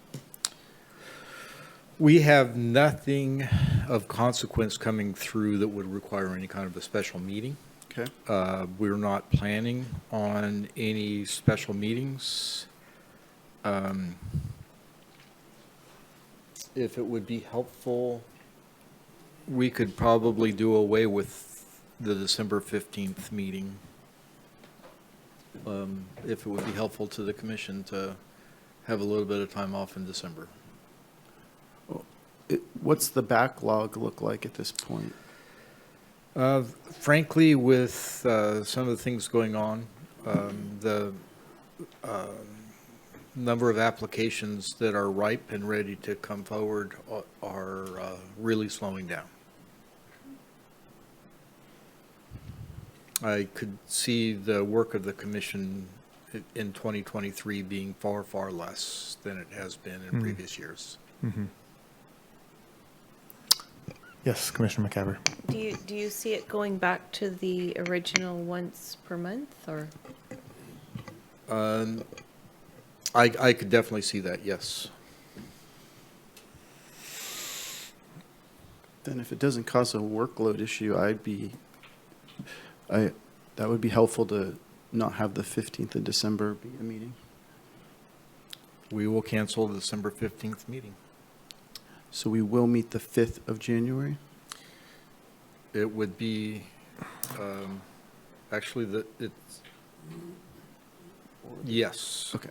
We have nothing of consequence coming through that would require any kind of a special meeting. Okay. We're not planning on any special meetings. If it would be helpful, we could probably do away with the December 15th meeting. If it would be helpful to the commission to have a little bit of time off in December. What's the backlog look like at this point? Frankly, with some of the things going on, the number of applications that are ripe and ready to come forward are really slowing down. I could see the work of the commission in 2023 being far, far less than it has been in previous years. Yes, Commissioner McCaver. Do you see it going back to the original once per month, or? I could definitely see that, yes. Then if it doesn't cause a workload issue, that would be helpful to not have the 15th of December be a meeting. We will cancel the December 15th meeting. So we will meet the 5th of January? It would be, actually, yes. Okay.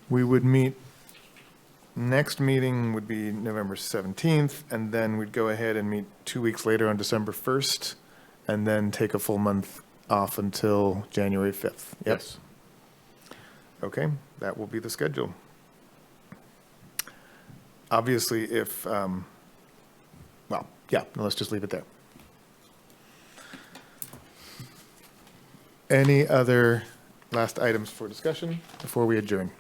We would meet, next meeting would be November 17th, and then we'd go ahead and meet 2 weeks later on December 1st, and then take a full month off until January 5th. Yep. Yes. Okay, that will be the schedule. Obviously, if, well, yeah, no, let's just leave it there. Any other last items for discussion before we adjourn?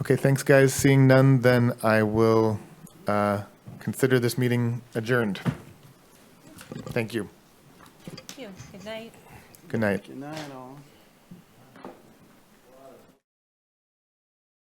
Okay, thanks, guys. Seeing none, then I will consider this meeting adjourned. Thank you. Thank you. Good night. Good night. Good night, all.